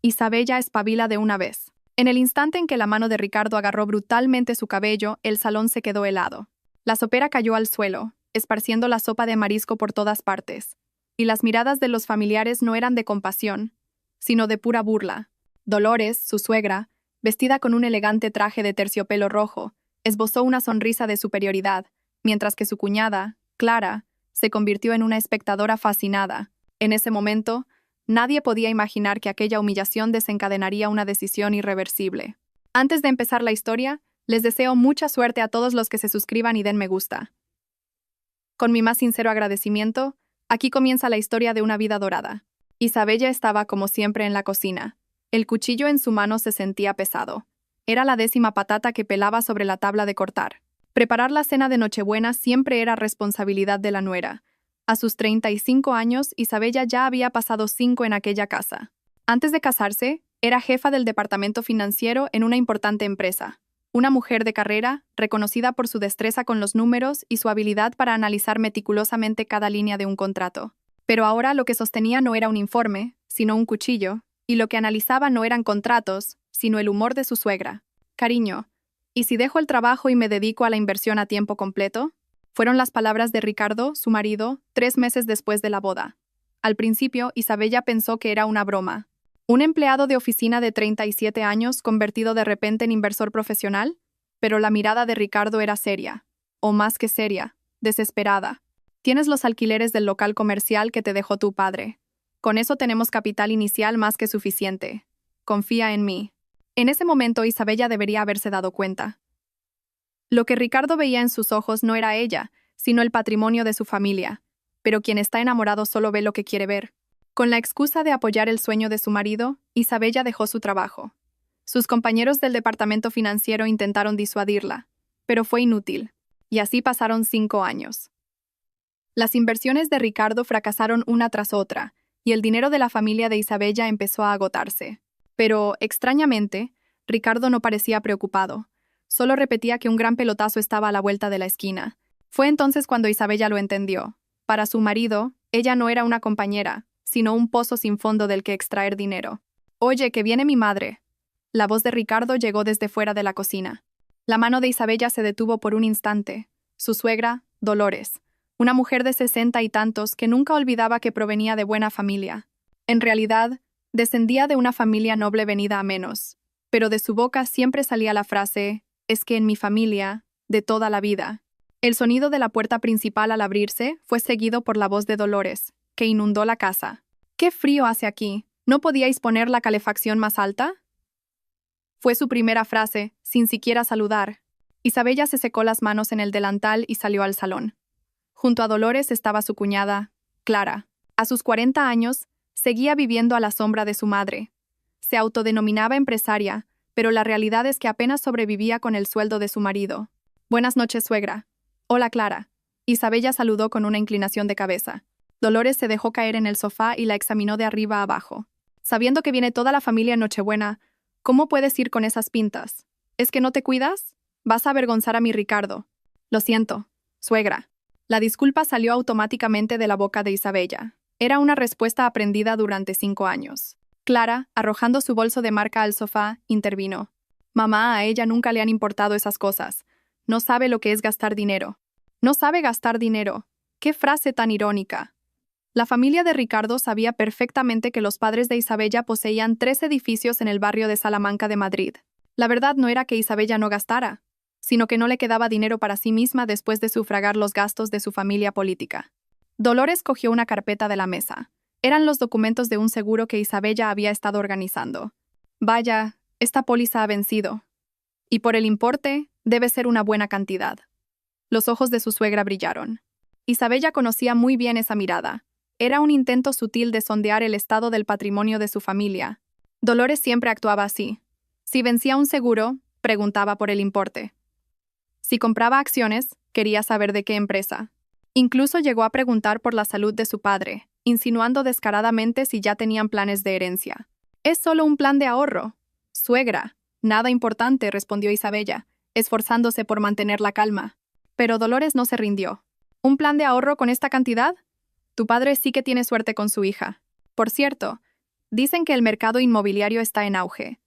Isabella espabila de una vez. En el instante en que la mano de Ricardo agarró brutalmente su cabello, el salón se quedó helado. La sopera cayó al suelo, esparciendo la sopa de marisco por todas partes. Y las miradas de los familiares no eran de compasión, sino de pura burla. Dolores, su suegra, vestida con un elegante traje de terciopelo rojo, esbozó una sonrisa de superioridad, mientras que su cuñada, Clara, se convirtió en una espectadora fascinada. En ese momento, nadie podía imaginar que aquella humillación desencadenaría una decisión irreversible. Antes de empezar la historia, les deseo mucha suerte a todos los que se suscriban y den me gusta. Con mi más sincero agradecimiento, aquí comienza la historia de una vida dorada. Isabella estaba como siempre en la cocina. El cuchillo en su mano se sentía pesado. Era la 10ª patata que pelaba sobre la tabla de cortar. Preparar la cena de Nochebuena siempre era responsabilidad de la nuera. A sus 35 años, Isabella ya había pasado 5 en aquella casa. Antes de casarse, era jefa del departamento financiero en una importante empresa. Una mujer de carrera, reconocida por su destreza con los números y su habilidad para analizar meticulosamente cada línea de un contrato. Pero ahora lo que sostenía no era un informe, sino un cuchillo, y lo que analizaba no eran contratos, sino el humor de su suegra. Cariño, ¿y si dejo el trabajo y me dedico a la inversión a tiempo completo? Fueron las palabras de Ricardo, su marido, 3 meses después de la boda. Al principio, Isabella pensó que era una broma. ¿Un empleado de oficina de 37 años convertido de repente en inversor profesional? Pero la mirada de Ricardo era seria, o más que seria, desesperada. Tienes los alquileres del local comercial que te dejó tu padre. Con eso tenemos capital inicial más que suficiente. Confía en mí. En ese momento Isabella debería haberse dado cuenta. Lo que Ricardo veía en sus ojos no era ella, sino el patrimonio de su familia. Pero quien está enamorado solo ve lo que quiere ver. Con la excusa de apoyar el sueño de su marido, Isabella dejó su trabajo. Sus compañeros del departamento financiero intentaron disuadirla, pero fue inútil. Y así pasaron 5 años. Las inversiones de Ricardo fracasaron una tras otra, y el dinero de la familia de Isabella empezó a agotarse. Pero, extrañamente, Ricardo no parecía preocupado. Solo repetía que un gran pelotazo estaba a la vuelta de la esquina. Fue entonces cuando Isabella lo entendió. Para su marido, ella no era una compañera, sino un pozo sin fondo del que extraer dinero. «Oye, que viene mi madre». La voz de Ricardo llegó desde fuera de la cocina. La mano de Isabella se detuvo por un instante. Su suegra, Dolores. Una mujer de 60 y tantos que nunca olvidaba que provenía de buena familia. En realidad, descendía de una familia noble venida a menos, pero de su boca siempre salía la frase, «es que en mi familia, de toda la vida». El sonido de la puerta principal al abrirse fue seguido por la voz de Dolores, que inundó la casa. «¿Qué frío hace aquí? ¿No podíais poner la calefacción más alta?». Fue su primera frase, sin siquiera saludar. Isabella se secó las manos en el delantal y salió al salón. Junto a Dolores estaba su cuñada, Clara. A sus 40 años, seguía viviendo a la sombra de su madre. Se autodenominaba empresaria, pero la realidad es que apenas sobrevivía con el sueldo de su marido. «Buenas noches, suegra». «Hola, Clara». Isabella saludó con una inclinación de cabeza. Dolores se dejó caer en el sofá y la examinó de arriba a abajo. «Sabiendo que viene toda la familia en Nochebuena, ¿cómo puedes ir con esas pintas? ¿Es que no te cuidas? Vas a avergonzar a mi Ricardo». «Lo siento, suegra». La disculpa salió automáticamente de la boca de Isabella. Era una respuesta aprendida durante 5 años. Clara, arrojando su bolso de marca al sofá, intervino. «Mamá, a ella nunca le han importado esas cosas. No sabe lo que es gastar dinero». «No sabe gastar dinero». ¡Qué frase tan irónica! La familia de Ricardo sabía perfectamente que los padres de Isabella poseían 3 edificios en el barrio de Salamanca de Madrid. La verdad no era que Isabella no gastara, sino que no le quedaba dinero para sí misma después de sufragar los gastos de su familia política. Dolores cogió una carpeta de la mesa. Eran los documentos de un seguro que Isabella había estado organizando. «Vaya, esta póliza ha vencido. Y por el importe, debe ser una buena cantidad». Los ojos de su suegra brillaron. Isabella conocía muy bien esa mirada. Era un intento sutil de sondear el estado del patrimonio de su familia. Dolores siempre actuaba así. Si vencía un seguro, preguntaba por el importe. Si compraba acciones, quería saber de qué empresa. Incluso llegó a preguntar por la salud de su padre, insinuando descaradamente si ya tenían planes de herencia. «Es solo un plan de ahorro». «Suegra, nada importante», respondió Isabella, esforzándose por mantener la calma. Pero Dolores no se rindió. «¿Un plan de ahorro con esta cantidad? Tu padre sí que tiene suerte con su hija. Por cierto, Dicen que el mercado inmobiliario está en auge.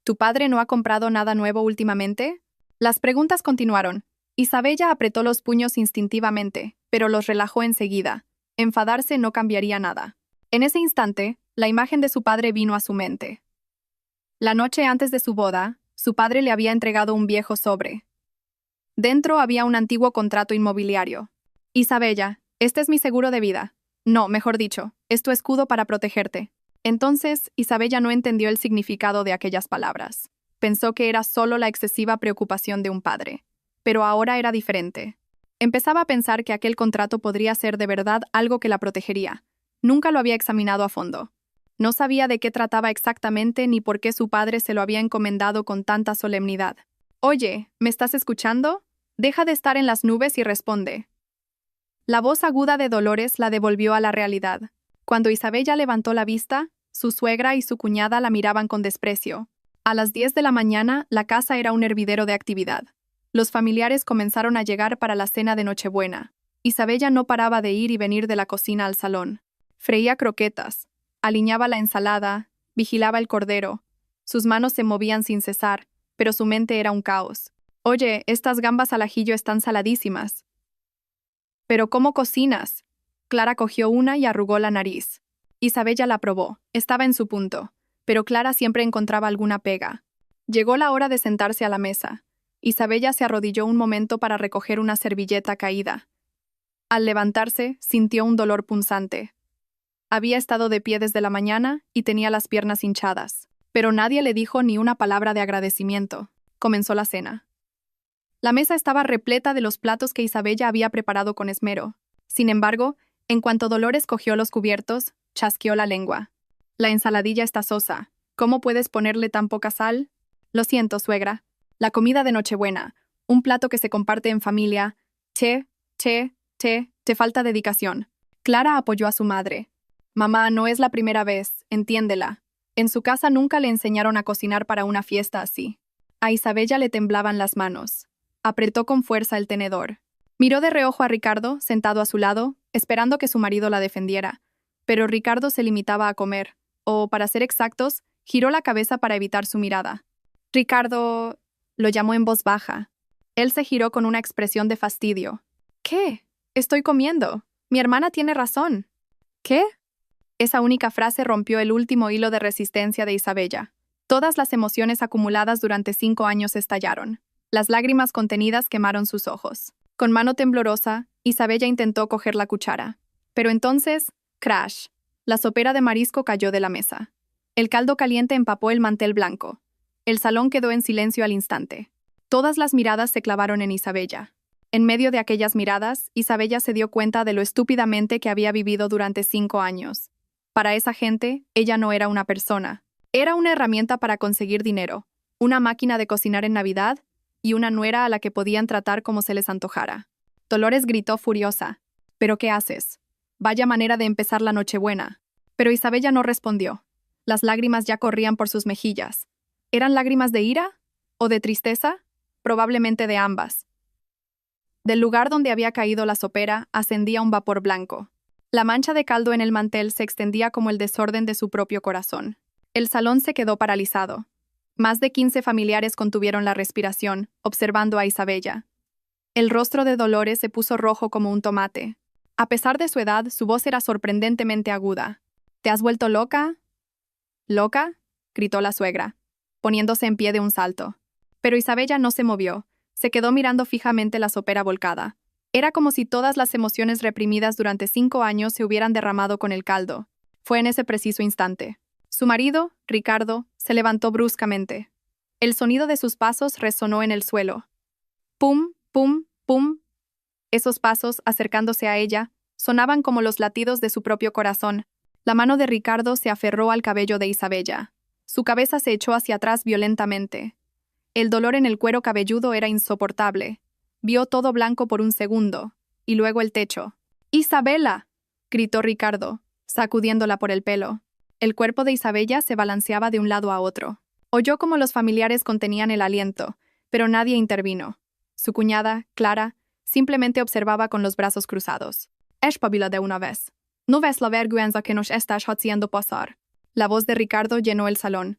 ¿Tu padre no ha comprado nada nuevo últimamente? Las preguntas continuaron. Isabella apretó los puños instintivamente, pero los relajó enseguida. Enfadarse no cambiaría nada. En ese instante, la imagen de su padre vino a su mente. La noche antes de su boda, su padre le había entregado un viejo sobre. Dentro había un antiguo contrato inmobiliario. Isabella, este es mi seguro de vida. No, mejor dicho, es tu escudo para protegerte. Entonces, Isabella no entendió el significado de aquellas palabras. Pensó que era solo la excesiva preocupación de un padre. Pero ahora era diferente. Empezaba a pensar que aquel contrato podría ser de verdad algo que la protegería. Nunca lo había examinado a fondo. No sabía de qué trataba exactamente ni por qué su padre se lo había encomendado con tanta solemnidad. Oye, ¿me estás escuchando? Deja de estar en las nubes y responde. La voz aguda de Dolores la devolvió a la realidad. Cuando Isabella levantó la vista, su suegra y su cuñada la miraban con desprecio. A las 10 de la mañana, la casa era un hervidero de actividad. Los familiares comenzaron a llegar para la cena de Nochebuena. Isabella no paraba de ir y venir de la cocina al salón. Freía croquetas, aliñaba la ensalada, vigilaba el cordero. Sus manos se movían sin cesar, pero su mente era un caos. Oye, estas gambas al ajillo están saladísimas. ¿Pero cómo cocinas? Clara cogió una y arrugó la nariz. Isabella la probó, estaba en su punto, pero Clara siempre encontraba alguna pega. Llegó la hora de sentarse a la mesa. Isabella se arrodilló un momento para recoger una servilleta caída. Al levantarse, sintió un dolor punzante. Había estado de pie desde la mañana y tenía las piernas hinchadas, pero nadie le dijo ni una palabra de agradecimiento. Comenzó la cena. La mesa estaba repleta de los platos que Isabella había preparado con esmero. Sin embargo, en cuanto Dolores cogió los cubiertos, chasqueó la lengua. La ensaladilla está sosa. ¿Cómo puedes ponerle tan poca sal? Lo siento, suegra. La comida de Nochebuena, un plato que se comparte en familia. Te falta dedicación. Clara apoyó a su madre. Mamá, no es la primera vez, entiéndela. En su casa nunca le enseñaron a cocinar para una fiesta así. A Isabella le temblaban las manos. Apretó con fuerza el tenedor. Miró de reojo a Ricardo, sentado a su lado, esperando que su marido la defendiera. Pero Ricardo se limitaba a comer, o, para ser exactos, giró la cabeza para evitar su mirada. Ricardo lo llamó en voz baja. Él se giró con una expresión de fastidio. ¿Qué? Estoy comiendo. Mi hermana tiene razón. ¿Qué? Esa única frase rompió el último hilo de resistencia de Isabella. Todas las emociones acumuladas durante 5 años estallaron. Las lágrimas contenidas quemaron sus ojos. Con mano temblorosa, Isabella intentó coger la cuchara. Pero entonces, crash. La sopera de marisco cayó de la mesa. El caldo caliente empapó el mantel blanco. El salón quedó en silencio al instante. Todas las miradas se clavaron en Isabella. En medio de aquellas miradas, Isabella se dio cuenta de lo estúpidamente que había vivido durante 5 años. Para esa gente, ella no era una persona. Era una herramienta para conseguir dinero, una máquina de cocinar en Navidad y una nuera a la que podían tratar como se les antojara. Dolores gritó furiosa. ¿Pero qué haces? Vaya manera de empezar la Nochebuena. Pero Isabella no respondió. Las lágrimas ya corrían por sus mejillas. ¿Eran lágrimas de ira? ¿O de tristeza? Probablemente de ambas. Del lugar donde había caído la sopera ascendía un vapor blanco. La mancha de caldo en el mantel se extendía como el desorden de su propio corazón. El salón se quedó paralizado. Más de 15 familiares contuvieron la respiración, observando a Isabella. El rostro de Dolores se puso rojo como un tomate. A pesar de su edad, su voz era sorprendentemente aguda. ¿Te has vuelto loca? ¿Loca?, gritó la suegra, poniéndose en pie de un salto. Pero Isabella no se movió. Se quedó mirando fijamente la sopera volcada. Era como si todas las emociones reprimidas durante 5 años se hubieran derramado con el caldo. Fue en ese preciso instante. Su marido, Ricardo, se levantó bruscamente. El sonido de sus pasos resonó en el suelo. Pum, pum, pum. Esos pasos, acercándose a ella, sonaban como los latidos de su propio corazón. La mano de Ricardo se aferró al cabello de Isabella. Su cabeza se echó hacia atrás violentamente. El dolor en el cuero cabelludo era insoportable. Vio todo blanco por un segundo, y luego el techo. ¡Isabela!, gritó Ricardo, sacudiéndola por el pelo. El cuerpo de Isabella se balanceaba de un lado a otro. Oyó cómo los familiares contenían el aliento, pero nadie intervino. Su cuñada, Clara, simplemente observaba con los brazos cruzados. «Espabila de una vez», No ves la vergüenza que nos estás haciendo pasar. La voz de Ricardo llenó el salón.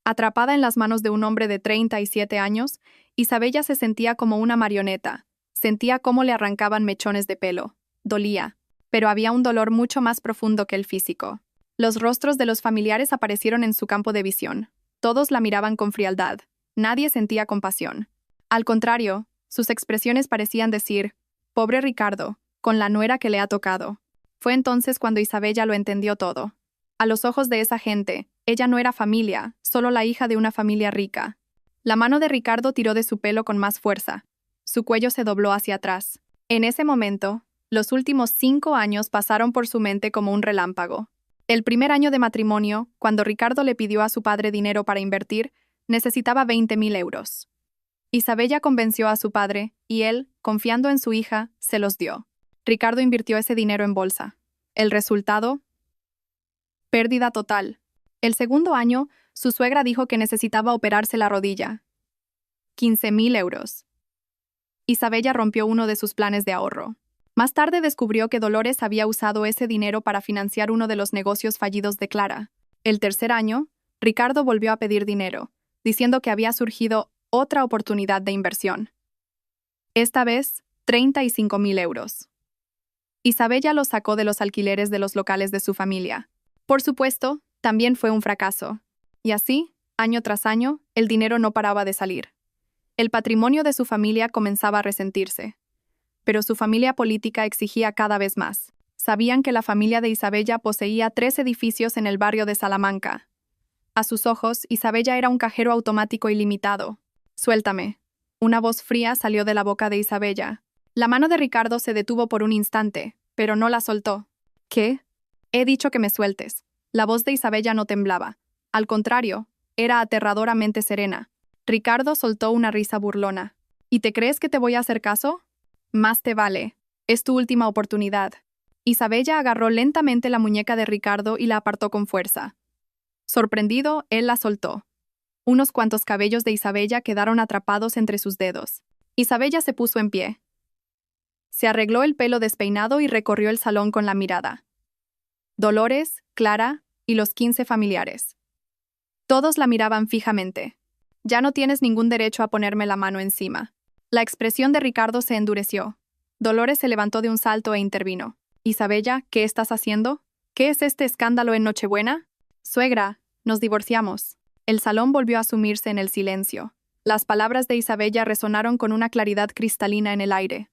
Atrapada en las manos de un hombre de 37 años, Isabella se sentía como una marioneta. Sentía cómo le arrancaban mechones de pelo. Dolía. Pero había un dolor mucho más profundo que el físico. Los rostros de los familiares aparecieron en su campo de visión. Todos la miraban con frialdad. Nadie sentía compasión. Al contrario, sus expresiones parecían decir, «Pobre Ricardo, con la nuera que le ha tocado». Fue entonces cuando Isabella lo entendió todo. A los ojos de esa gente, ella no era familia, solo la hija de una familia rica. La mano de Ricardo tiró de su pelo con más fuerza. Su cuello se dobló hacia atrás. En ese momento, los últimos 5 años pasaron por su mente como un relámpago. El primer año de matrimonio, cuando Ricardo le pidió a su padre dinero para invertir, necesitaba 20.000 euros. Isabella convenció a su padre, y él, confiando en su hija, se los dio. Ricardo invirtió ese dinero en bolsa. El resultado: pérdida total. El segundo año, su suegra dijo que necesitaba operarse la rodilla. 15.000 euros. Isabella rompió uno de sus planes de ahorro. Más tarde descubrió que Dolores había usado ese dinero para financiar uno de los negocios fallidos de Clara. El tercer año, Ricardo volvió a pedir dinero, diciendo que había surgido otra oportunidad de inversión. Esta vez, 35.000 euros. Isabella los sacó de los alquileres de los locales de su familia. Por supuesto, también fue un fracaso. Y así, año tras año, el dinero no paraba de salir. El patrimonio de su familia comenzaba a resentirse. Pero su familia política exigía cada vez más. Sabían que la familia de Isabella poseía 3 edificios en el barrio de Salamanca. A sus ojos, Isabella era un cajero automático ilimitado. «Suéltame». Una voz fría salió de la boca de Isabella. La mano de Ricardo se detuvo por un instante, pero no la soltó. «¿Qué?» «He dicho que me sueltes». La voz de Isabella no temblaba. Al contrario, era aterradoramente serena. Ricardo soltó una risa burlona. «¿Y te crees que te voy a hacer caso? Más te vale. Es tu última oportunidad». Isabella agarró lentamente la muñeca de Ricardo y la apartó con fuerza. Sorprendido, él la soltó. Unos cuantos cabellos de Isabella quedaron atrapados entre sus dedos. Isabella se puso en pie. Se arregló el pelo despeinado y recorrió el salón con la mirada. Dolores, Clara y los 15 familiares. Todos la miraban fijamente. «Ya no tienes ningún derecho a ponerme la mano encima». La expresión de Ricardo se endureció. Dolores se levantó de un salto e intervino. «Isabella, ¿qué estás haciendo? ¿Qué es este escándalo en Nochebuena?» «Suegra, nos divorciamos». El salón volvió a sumirse en el silencio. Las palabras de Isabella resonaron con una claridad cristalina en el aire.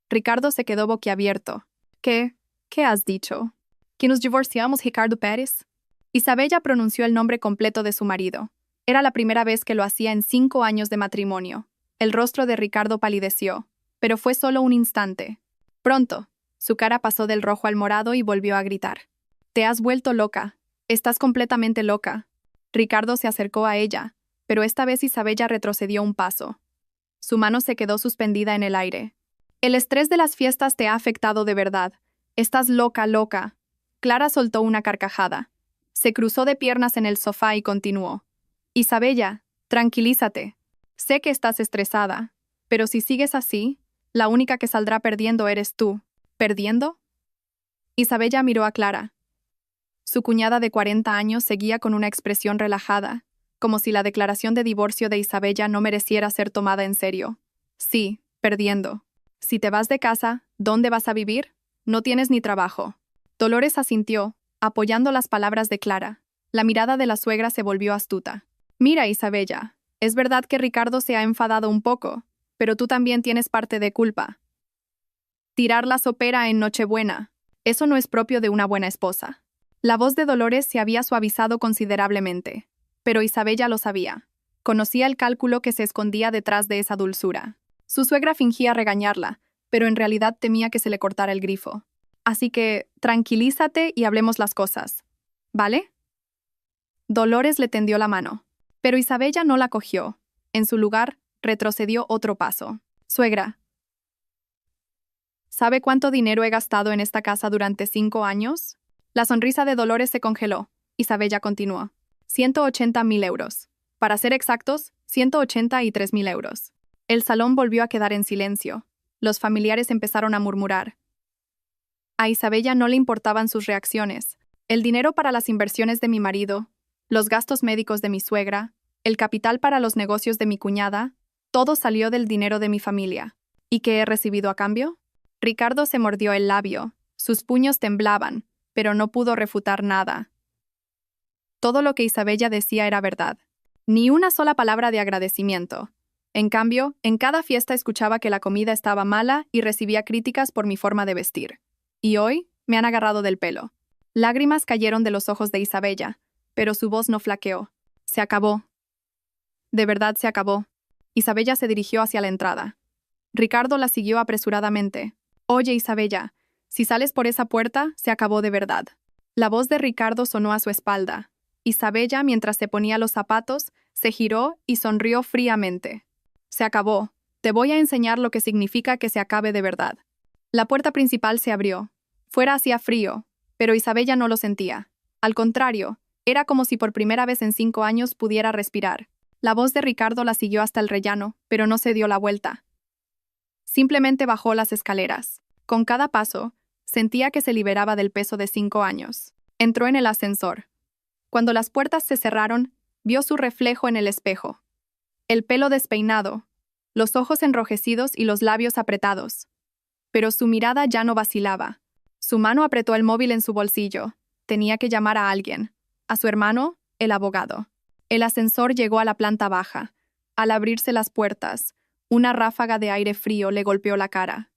Ricardo se quedó boquiabierto. ¿Qué has dicho? ¿Que nos divorciamos, Ricardo Pérez?» Isabella pronunció el nombre completo de su marido. Era la primera vez que lo hacía en 5 años de matrimonio. El rostro de Ricardo palideció, pero fue solo un instante. Pronto, su cara pasó del rojo al morado y volvió a gritar. «Te has vuelto loca. Estás completamente loca». Ricardo se acercó a ella, pero esta vez Isabella retrocedió un paso. Su mano se quedó suspendida en el aire. «El estrés de las fiestas te ha afectado de verdad. Estás loca, loca». Clara soltó una carcajada. Se cruzó de piernas en el sofá y continuó. «Isabella, tranquilízate. Sé que estás estresada, pero si sigues así, la única que saldrá perdiendo eres tú». «¿Perdiendo?» Isabella miró a Clara. Su cuñada de 40 años seguía con una expresión relajada, como si la declaración de divorcio de Isabella no mereciera ser tomada en serio. «Sí, perdiendo. Si te vas de casa, ¿dónde vas a vivir? No tienes ni trabajo». Dolores asintió, apoyando las palabras de Clara. La mirada de la suegra se volvió astuta. «Mira, Isabella, es verdad que Ricardo se ha enfadado un poco, pero tú también tienes parte de culpa. Tirar la sopera en Nochebuena, eso no es propio de una buena esposa». La voz de Dolores se había suavizado considerablemente, pero Isabella lo sabía. Conocía el cálculo que se escondía detrás de esa dulzura. Su suegra fingía regañarla, pero en realidad temía que se le cortara el grifo. «Así que, tranquilízate y hablemos las cosas. ¿Vale?» Dolores le tendió la mano, pero Isabella no la cogió. En su lugar, retrocedió otro paso. «Suegra, ¿sabe cuánto dinero he gastado en esta casa durante 5 años?» La sonrisa de Dolores se congeló. Isabella continuó. 180.000 euros. Para ser exactos, 183.000 euros. El salón volvió a quedar en silencio. Los familiares empezaron a murmurar. A Isabella no le importaban sus reacciones. El dinero para las inversiones de mi marido, los gastos médicos de mi suegra, el capital para los negocios de mi cuñada, todo salió del dinero de mi familia. ¿Y qué he recibido a cambio? Ricardo se mordió el labio. Sus puños temblaban, pero no pudo refutar nada. Todo lo que Isabella decía era verdad. Ni una sola palabra de agradecimiento. En cambio, en cada fiesta escuchaba que la comida estaba mala y recibía críticas por mi forma de vestir. Y hoy me han agarrado del pelo. Lágrimas cayeron de los ojos de Isabella, pero su voz no flaqueó. Se acabó. De verdad se acabó. Isabella se dirigió hacia la entrada. Ricardo la siguió apresuradamente. Oye, Isabella, si sales por esa puerta, se acabó de verdad. La voz de Ricardo sonó a su espalda. Isabella, mientras se ponía los zapatos, se giró y sonrió fríamente. Se acabó. Te voy a enseñar lo que significa que se acabe de verdad. La puerta principal se abrió. Fuera hacía frío, pero Isabella no lo sentía. Al contrario, era como si por primera vez en 5 años pudiera respirar. La voz de Ricardo la siguió hasta el rellano, pero no se dio la vuelta. Simplemente bajó las escaleras. Con cada paso, sentía que se liberaba del peso de 5 años. Entró en el ascensor. Cuando las puertas se cerraron, vio su reflejo en el espejo. El pelo despeinado, los ojos enrojecidos y los labios apretados. Pero su mirada ya no vacilaba. Su mano apretó el móvil en su bolsillo. Tenía que llamar a alguien. A su hermano, el abogado. El ascensor llegó a la planta baja. Al abrirse las puertas, una ráfaga de aire frío le golpeó la cara.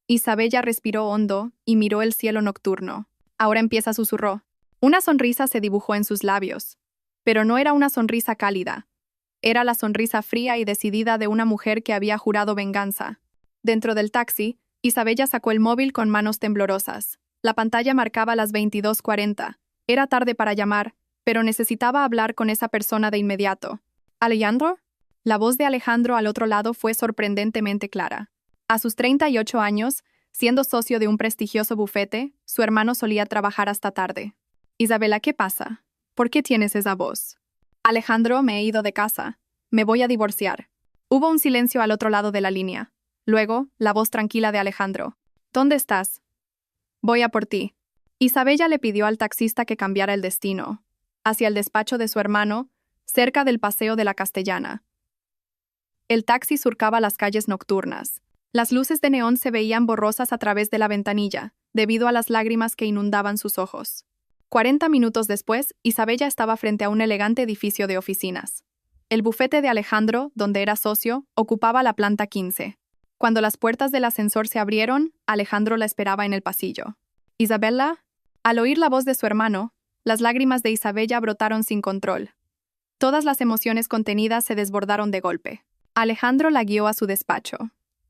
Isabella respiró hondo y miró el cielo nocturno. Ahora empieza, susurró. Una sonrisa se dibujó en sus labios. Pero no era una sonrisa cálida. Era la sonrisa fría y decidida de una mujer que había jurado venganza. Dentro del taxi, Isabella sacó el móvil con manos temblorosas. La pantalla marcaba las 22:40. Era tarde para llamar, pero necesitaba hablar con esa persona de inmediato. ¿Alejandro? La voz de Alejandro al otro lado fue sorprendentemente clara. A sus 38 años, siendo socio de un prestigioso bufete, su hermano solía trabajar hasta tarde. Isabela, ¿qué pasa? ¿Por qué tienes esa voz? Alejandro, me he ido de casa. Me voy a divorciar. Hubo un silencio al otro lado de la línea. Luego, la voz tranquila de Alejandro. ¿Dónde estás? Voy a por ti. Isabella le pidió al taxista que cambiara el destino, hacia el despacho de su hermano, cerca del Paseo de la Castellana. El taxi surcaba las calles nocturnas. Las luces de neón se veían borrosas a través de la ventanilla, debido a las lágrimas que inundaban sus ojos. 40 minutos después, Isabella estaba frente a un elegante edificio de oficinas. El bufete de Alejandro, donde era socio, ocupaba la planta 15. Cuando las puertas del ascensor se abrieron, Alejandro la esperaba en el pasillo. «Isabella». Al oír la voz de su hermano, las lágrimas de Isabella brotaron sin control. Todas las emociones contenidas se desbordaron de golpe. Alejandro la guió a su despacho.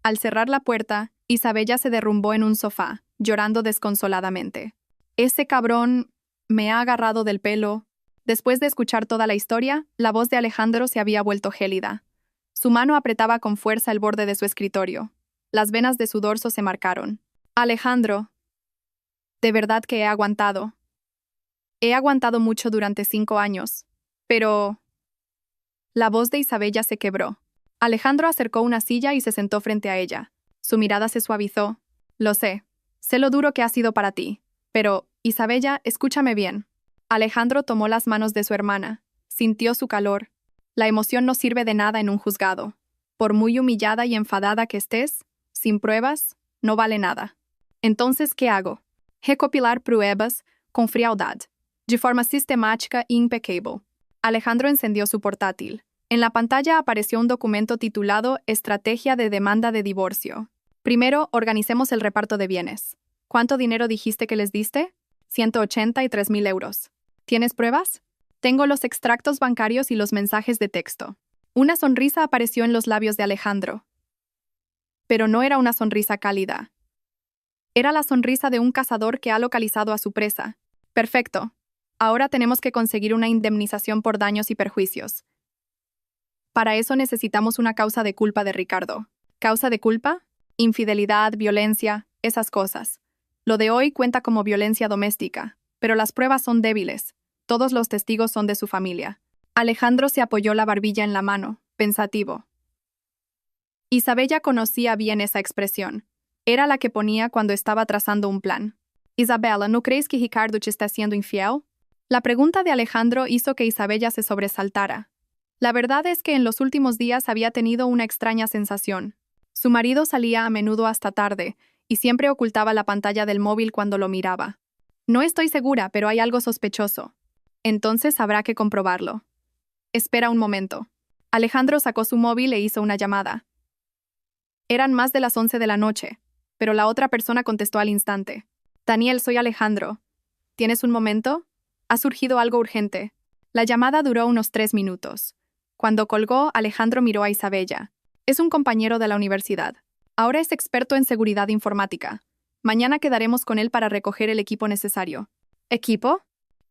Al cerrar la puerta, Isabella se derrumbó en un sofá, llorando desconsoladamente. «Ese cabrón me ha agarrado del pelo». Después de escuchar toda la historia, la voz de Alejandro se había vuelto gélida. Su mano apretaba con fuerza el borde de su escritorio. Las venas de su dorso se marcaron. «Alejandro, de verdad que he aguantado. He aguantado mucho durante 5 años. Pero...». La voz de Isabella se quebró. Alejandro acercó una silla y se sentó frente a ella. Su mirada se suavizó. «Lo sé. Sé lo duro que ha sido para ti. Pero, Isabella, escúchame bien». Alejandro tomó las manos de su hermana. Sintió su calor. La emoción no sirve de nada en un juzgado. Por muy humillada y enfadada que estés, sin pruebas, no vale nada. Entonces, ¿qué hago? Recopilar pruebas con frialdad, de forma sistemática e impecable. Alejandro encendió su portátil. En la pantalla apareció un documento titulado Estrategia de demanda de divorcio. Primero, organicemos el reparto de bienes. ¿Cuánto dinero dijiste que les diste? 183.000 euros. ¿Tienes pruebas? Tengo los extractos bancarios y los mensajes de texto. Una sonrisa apareció en los labios de Alejandro. Pero no era una sonrisa cálida. Era la sonrisa de un cazador que ha localizado a su presa. Perfecto. Ahora tenemos que conseguir una indemnización por daños y perjuicios. Para eso necesitamos una causa de culpa de Ricardo. ¿Causa de culpa? Infidelidad, violencia, esas cosas. Lo de hoy cuenta como violencia doméstica, pero las pruebas son débiles. Todos los testigos son de su familia. Alejandro se apoyó la barbilla en la mano, pensativo. Isabella conocía bien esa expresión. Era la que ponía cuando estaba trazando un plan. Isabela, ¿no crees que Ricardo te está siendo infiel? La pregunta de Alejandro hizo que Isabella se sobresaltara. La verdad es que en los últimos días había tenido una extraña sensación. Su marido salía a menudo hasta tarde, y siempre ocultaba la pantalla del móvil cuando lo miraba. No estoy segura, pero hay algo sospechoso. Entonces habrá que comprobarlo. Espera un momento. Alejandro sacó su móvil e hizo una llamada. Eran más de las 11 de la noche, pero la otra persona contestó al instante. Daniel, soy Alejandro. ¿Tienes un momento? Ha surgido algo urgente. La llamada duró unos 3 minutos. Cuando colgó, Alejandro miró a Isabella. Es un compañero de la universidad. Ahora es experto en seguridad informática. Mañana quedaremos con él para recoger el equipo necesario. ¿Equipo?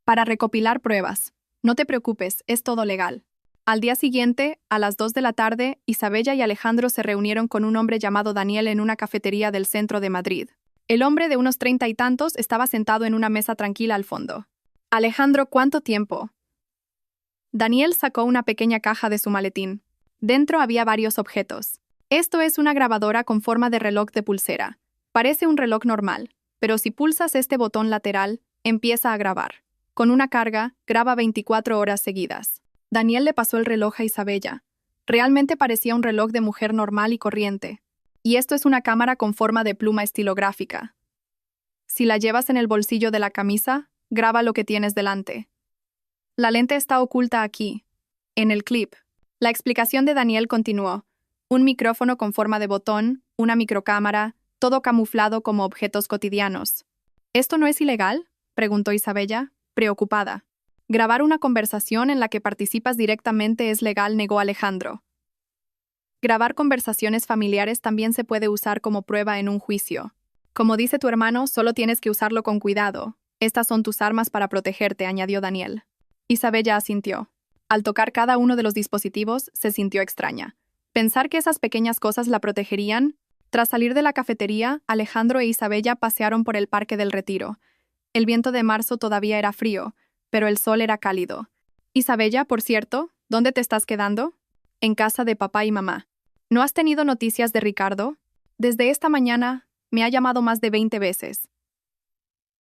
Para recopilar pruebas. No te preocupes, es todo legal. Al día siguiente, a las 2 de la tarde, Isabella y Alejandro se reunieron con un hombre llamado Daniel en una cafetería del centro de Madrid. El hombre de unos 30 y tantos estaba sentado en una mesa tranquila al fondo. Alejandro, ¿cuánto tiempo? Daniel sacó una pequeña caja de su maletín. Dentro había varios objetos. Esto es una grabadora con forma de reloj de pulsera. Parece un reloj normal, pero si pulsas este botón lateral, empieza a grabar. Con una carga, graba 24 horas seguidas. Daniel le pasó el reloj a Isabella. Realmente parecía un reloj de mujer normal y corriente. Y esto es una cámara con forma de pluma estilográfica. Si la llevas en el bolsillo de la camisa, graba lo que tienes delante. La lente está oculta aquí, en el clip. La explicación de Daniel continuó. Un micrófono con forma de botón, una microcámara, todo camuflado como objetos cotidianos. ¿Esto no es ilegal?, preguntó Isabella, preocupada. Grabar una conversación en la que participas directamente es legal, negó Alejandro. Grabar conversaciones familiares también se puede usar como prueba en un juicio. Como dice tu hermano, solo tienes que usarlo con cuidado. Estas son tus armas para protegerte, añadió Daniel. Isabella asintió. Al tocar cada uno de los dispositivos, se sintió extraña. Pensar que esas pequeñas cosas la protegerían. Tras salir de la cafetería, Alejandro e Isabella pasearon por el Parque del Retiro. El viento de marzo todavía era frío, pero el sol era cálido. Isabella, por cierto, ¿dónde te estás quedando? En casa de papá y mamá. ¿No has tenido noticias de Ricardo? Desde esta mañana, me ha llamado más de 20 veces.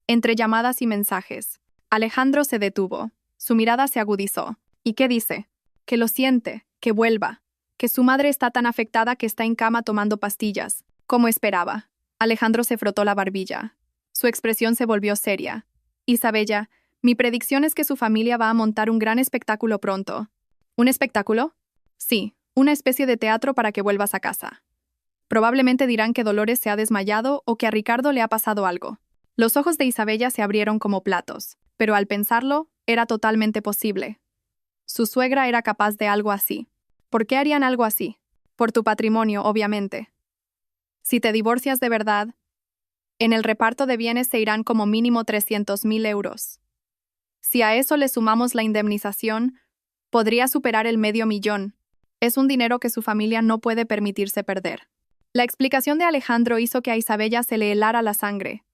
Entre llamadas y mensajes, Alejandro se detuvo. Su mirada se agudizó. ¿Y qué dice? Que lo siente, que vuelva, que su madre está tan afectada que está en cama tomando pastillas, como esperaba. Alejandro se frotó la barbilla. Su expresión se volvió seria. Isabella, mi predicción es que su familia va a montar un gran espectáculo pronto. ¿Un espectáculo? Sí, una especie de teatro para que vuelvas a casa. Probablemente dirán que Dolores se ha desmayado o que a Ricardo le ha pasado algo. Los ojos de Isabella se abrieron como platos, pero al pensarlo, era totalmente posible. Su suegra era capaz de algo así. ¿Por qué harían algo así? Por tu patrimonio, obviamente. Si te divorcias de verdad, en el reparto de bienes se irán como mínimo 300.000 euros. Si a eso le sumamos la indemnización, podría superar el $500.000. Es un dinero que su familia no puede permitirse perder. La explicación de Alejandro hizo que a Isabella se le helara la sangre.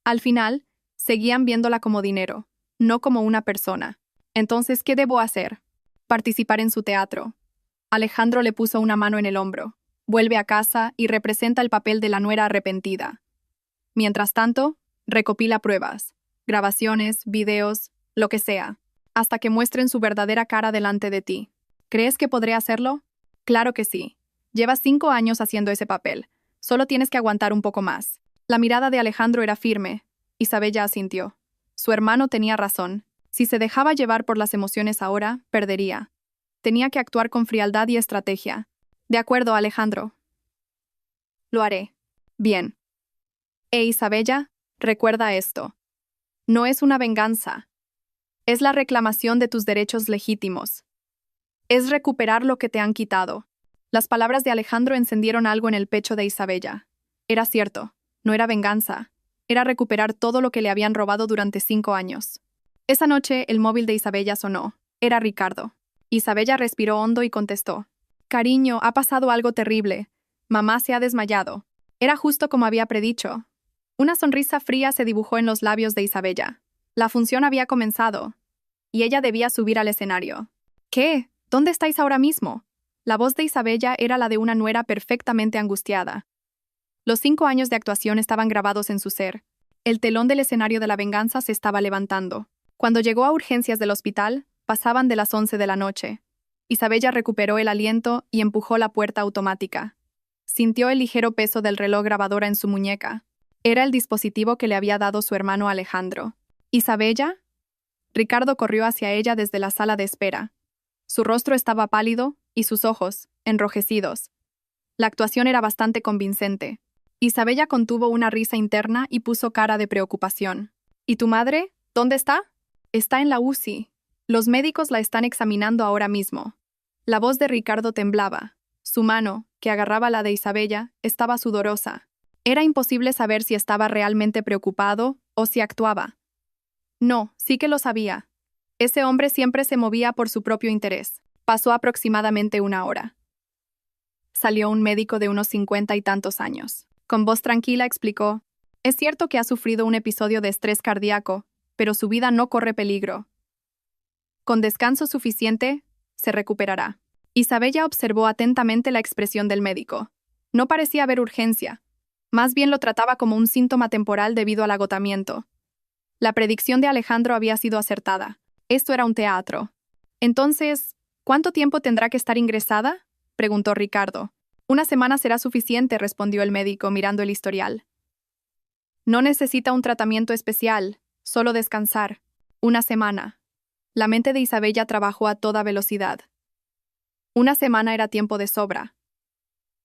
Al final, seguían viéndola como dinero, no como una persona. Entonces, ¿qué debo hacer? Participar en su teatro. Alejandro le puso una mano en el hombro. Vuelve a casa y representa el papel de la nuera arrepentida. Mientras tanto, recopila pruebas, grabaciones, videos, lo que sea, hasta que muestren su verdadera cara delante de ti. ¿Crees que podré hacerlo? Claro que sí. Llevas 5 años haciendo ese papel. Solo tienes que aguantar un poco más. La mirada de Alejandro era firme. Isabella asintió. Su hermano tenía razón. Si se dejaba llevar por las emociones ahora, perdería. Tenía que actuar con frialdad y estrategia. De acuerdo, Alejandro. Lo haré. Bien. Isabella, recuerda esto. No es una venganza. Es la reclamación de tus derechos legítimos. Es recuperar lo que te han quitado. Las palabras de Alejandro encendieron algo en el pecho de Isabella. Era cierto, no era venganza. Era recuperar todo lo que le habían robado durante 5 años. Esa noche, el móvil de Isabella sonó. Era Ricardo. Isabella respiró hondo y contestó. Cariño, ha pasado algo terrible. Mamá se ha desmayado. Era justo como había predicho. Una sonrisa fría se dibujó en los labios de Isabella. La función había comenzado, y ella debía subir al escenario. ¿Qué? ¿Dónde estáis ahora mismo? La voz de Isabella era la de una nuera perfectamente angustiada. Los 5 años de actuación estaban grabados en su ser. El telón del escenario de la venganza se estaba levantando. Cuando llegó a urgencias del hospital, pasaban de las 11 de la noche. Isabella recuperó el aliento y empujó la puerta automática. Sintió el ligero peso del reloj grabadora en su muñeca. Era el dispositivo que le había dado su hermano Alejandro. ¿Isabella? Ricardo corrió hacia ella desde la sala de espera. Su rostro estaba pálido y sus ojos, enrojecidos. La actuación era bastante convincente. Isabella contuvo una risa interna y puso cara de preocupación. ¿Y tu madre? ¿Dónde está? Está en la UCI. Los médicos la están examinando ahora mismo. La voz de Ricardo temblaba. Su mano, que agarraba la de Isabella, estaba sudorosa. Era imposible saber si estaba realmente preocupado o si actuaba. No, sí que lo sabía. Ese hombre siempre se movía por su propio interés. Pasó aproximadamente 1 hora. Salió un médico de unos 50 y tantos años. Con voz tranquila explicó: es cierto que ha sufrido un episodio de estrés cardíaco, pero su vida no corre peligro. Con descanso suficiente, se recuperará. Isabella observó atentamente la expresión del médico. No parecía haber urgencia. Más bien lo trataba como un síntoma temporal debido al agotamiento. La predicción de Alejandro había sido acertada. Esto era un teatro. Entonces, ¿cuánto tiempo tendrá que estar ingresada?, preguntó Ricardo. 1 semana será suficiente, respondió el médico mirando el historial. No necesita un tratamiento especial, solo descansar. 1 semana. La mente de Isabella trabajó a toda velocidad. 1 semana era tiempo de sobra.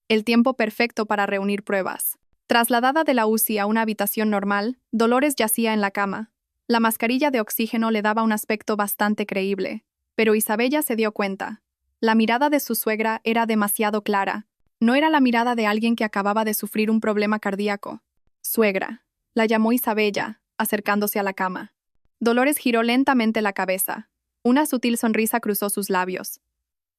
El tiempo perfecto para reunir pruebas. Trasladada de la UCI a una habitación normal, Dolores yacía en la cama. La mascarilla de oxígeno le daba un aspecto bastante creíble, pero Isabella se dio cuenta. La mirada de su suegra era demasiado clara. No era la mirada de alguien que acababa de sufrir un problema cardíaco. Suegra, la llamó Isabella, acercándose a la cama. Dolores giró lentamente la cabeza. Una sutil sonrisa cruzó sus labios.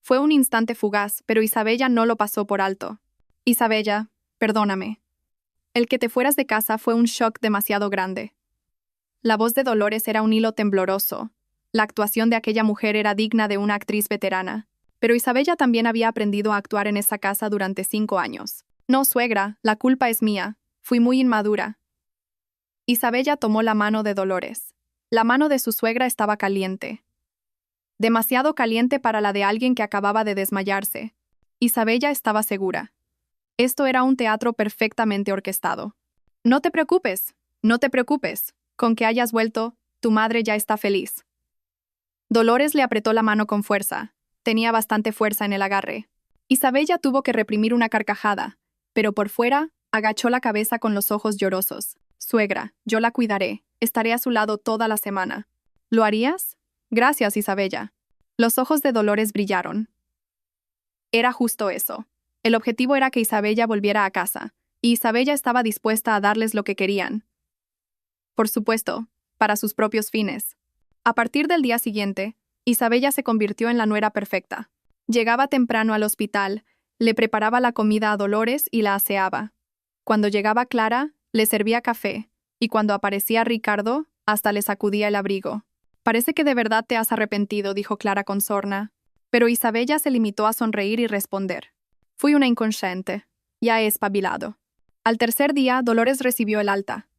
Fue un instante fugaz, pero Isabella no lo pasó por alto. Isabella, perdóname. El que te fueras de casa fue un shock demasiado grande. La voz de Dolores era un hilo tembloroso. La actuación de aquella mujer era digna de una actriz veterana. Pero Isabella también había aprendido a actuar en esa casa durante 5 años. No, suegra, la culpa es mía. Fui muy inmadura. Isabella tomó la mano de Dolores. La mano de su suegra estaba caliente. Demasiado caliente para la de alguien que acababa de desmayarse. Isabella estaba segura. Esto era un teatro perfectamente orquestado. No te preocupes, no te preocupes. Con que hayas vuelto, tu madre ya está feliz. Dolores le apretó la mano con fuerza. Tenía bastante fuerza en el agarre. Isabella tuvo que reprimir una carcajada, pero por fuera, agachó la cabeza con los ojos llorosos. Suegra, yo la cuidaré. Estaré a su lado toda la semana. ¿Lo harías? Gracias, Isabella. Los ojos de Dolores brillaron. Era justo eso. El objetivo era que Isabella volviera a casa, y Isabella estaba dispuesta a darles lo que querían. Por supuesto, para sus propios fines. A partir del día siguiente, Isabella se convirtió en la nuera perfecta. Llegaba temprano al hospital, le preparaba la comida a Dolores y la aseaba. Cuando llegaba Clara, le servía café, y cuando aparecía Ricardo, hasta le sacudía el abrigo. Parece que de verdad te has arrepentido, dijo Clara con sorna. Pero Isabella se limitó a sonreír y responder. Fui una inconsciente. Ya he espabilado. Al tercer día, Dolores recibió el alta.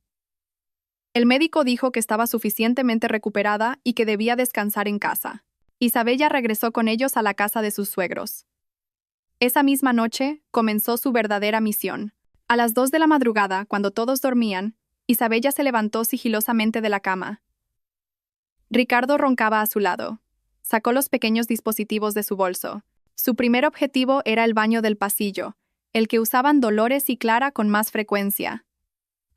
El médico dijo que estaba suficientemente recuperada y que debía descansar en casa. Isabella regresó con ellos a la casa de sus suegros. Esa misma noche, comenzó su verdadera misión. A las 2 de la madrugada, cuando todos dormían, Isabella se levantó sigilosamente de la cama. Ricardo roncaba a su lado. Sacó los pequeños dispositivos de su bolso. Su primer objetivo era el baño del pasillo, el que usaban Dolores y Clara con más frecuencia.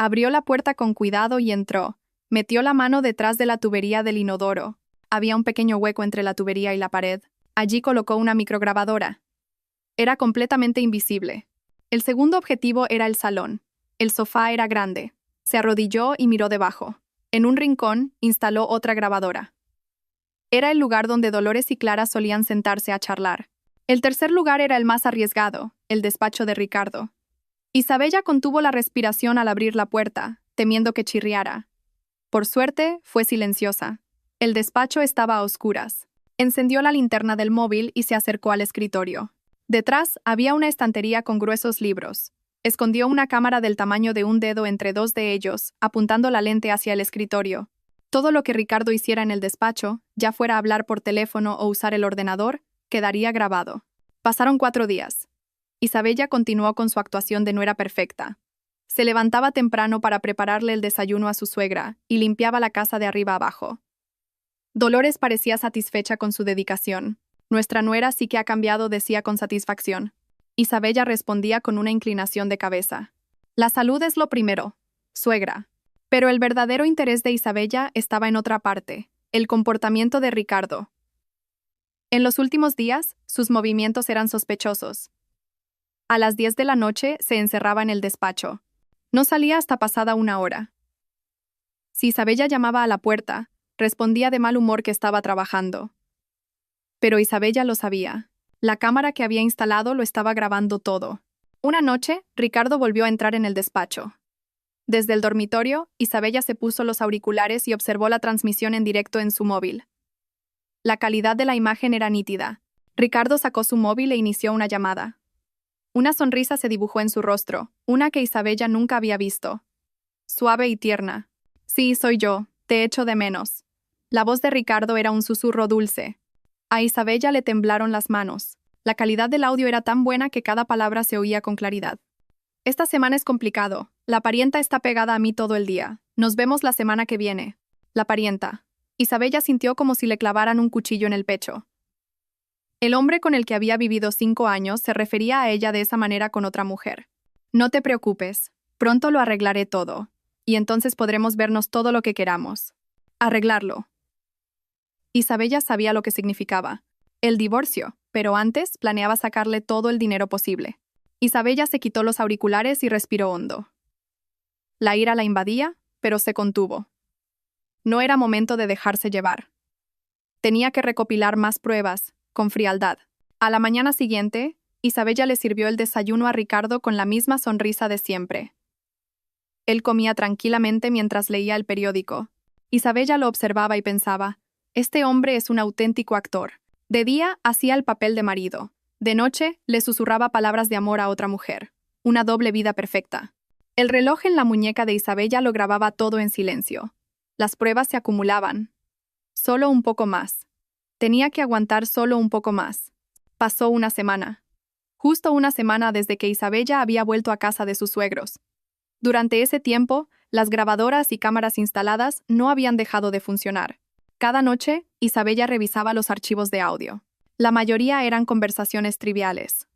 Abrió la puerta con cuidado y entró. Metió la mano detrás de la tubería del inodoro. Había un pequeño hueco entre la tubería y la pared. Allí colocó una micrograbadora. Era completamente invisible. El segundo objetivo era el salón. El sofá era grande. Se arrodilló y miró debajo. En un rincón, instaló otra grabadora. Era el lugar donde Dolores y Clara solían sentarse a charlar. El tercer lugar era el más arriesgado, el despacho de Ricardo. Isabella contuvo la respiración al abrir la puerta, temiendo que chirriara. Por suerte, fue silenciosa. El despacho estaba a oscuras. Encendió la linterna del móvil y se acercó al escritorio. Detrás había una estantería con gruesos libros. Escondió una cámara del tamaño de un dedo entre dos de ellos, apuntando la lente hacia el escritorio. Todo lo que Ricardo hiciera en el despacho, ya fuera hablar por teléfono o usar el ordenador, quedaría grabado. Pasaron 4 días. Isabella continuó con su actuación de nuera perfecta. Se levantaba temprano para prepararle el desayuno a su suegra y limpiaba la casa de arriba abajo. Dolores parecía satisfecha con su dedicación. Nuestra nuera sí que ha cambiado, decía con satisfacción. Isabella respondía con una inclinación de cabeza. La salud es lo primero, suegra. Pero el verdadero interés de Isabella estaba en otra parte, el comportamiento de Ricardo. En los últimos días, sus movimientos eran sospechosos. A las 10 de la noche se encerraba en el despacho. No salía hasta pasada 1 hora. Si Isabella llamaba a la puerta, respondía de mal humor que estaba trabajando. Pero Isabella lo sabía. La cámara que había instalado lo estaba grabando todo. Una noche, Ricardo volvió a entrar en el despacho. Desde el dormitorio, Isabella se puso los auriculares y observó la transmisión en directo en su móvil. La calidad de la imagen era nítida. Ricardo sacó su móvil e inició una llamada. Una sonrisa se dibujó en su rostro, una que Isabella nunca había visto. Suave y tierna. Sí, soy yo, te echo de menos. La voz de Ricardo era un susurro dulce. A Isabella le temblaron las manos. La calidad del audio era tan buena que cada palabra se oía con claridad. Esta semana es complicado. La parienta está pegada a mí todo el día. Nos vemos la semana que viene. La parienta. Isabella sintió como si le clavaran un cuchillo en el pecho. El hombre con el que había vivido 5 años se refería a ella de esa manera con otra mujer. No te preocupes. Pronto lo arreglaré todo. Y entonces podremos vernos todo lo que queramos. Arreglarlo. Isabella sabía lo que significaba. El divorcio, pero antes planeaba sacarle todo el dinero posible. Isabella se quitó los auriculares y respiró hondo. La ira la invadía, pero se contuvo. No era momento de dejarse llevar. Tenía que recopilar más pruebas, con frialdad. A la mañana siguiente, Isabella le sirvió el desayuno a Ricardo con la misma sonrisa de siempre. Él comía tranquilamente mientras leía el periódico. Isabella lo observaba y pensaba, este hombre es un auténtico actor. De día hacía el papel de marido. De noche le susurraba palabras de amor a otra mujer. Una doble vida perfecta. El reloj en la muñeca de Isabella lo grababa todo en silencio. Las pruebas se acumulaban. Solo un poco más. Tenía que aguantar solo un poco más. Pasó 1 semana. Justo 1 semana desde que Isabella había vuelto a casa de sus suegros. Durante ese tiempo, las grabadoras y cámaras instaladas no habían dejado de funcionar. Cada noche, Isabella revisaba los archivos de audio. La mayoría eran conversaciones triviales.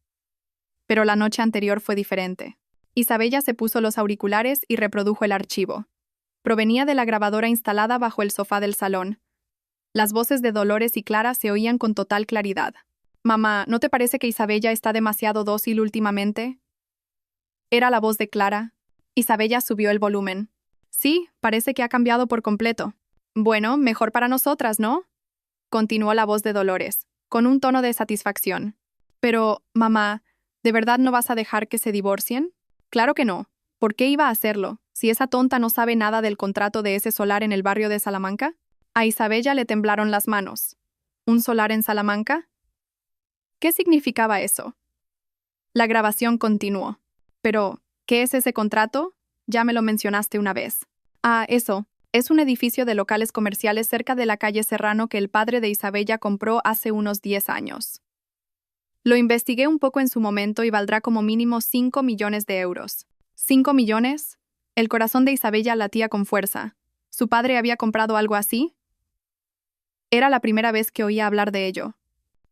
Pero la noche anterior fue diferente. Isabella se puso los auriculares y reprodujo el archivo. Provenía de la grabadora instalada bajo el sofá del salón. Las voces de Dolores y Clara se oían con total claridad. «Mamá, ¿no te parece que Isabella está demasiado dócil últimamente?» Era la voz de Clara. Isabella subió el volumen. «Sí, parece que ha cambiado por completo». «Bueno, mejor para nosotras, ¿no?», continuó la voz de Dolores, con un tono de satisfacción. «Pero, mamá, ¿de verdad no vas a dejar que se divorcien?» «Claro que no. ¿Por qué iba a hacerlo, si esa tonta no sabe nada del contrato de ese solar en el barrio de Salamanca?» A Isabella le temblaron las manos. ¿Un solar en Salamanca? ¿Qué significaba eso? La grabación continuó. Pero, ¿qué es ese contrato? Ya me lo mencionaste una vez. Ah, eso. Es un edificio de locales comerciales cerca de la calle Serrano que el padre de Isabella compró hace unos 10 años. Lo investigué un poco en su momento y valdrá como mínimo 5 millones de euros. ¿5 millones? El corazón de Isabella latía con fuerza. ¿Su padre había comprado algo así? Era la primera vez que oía hablar de ello.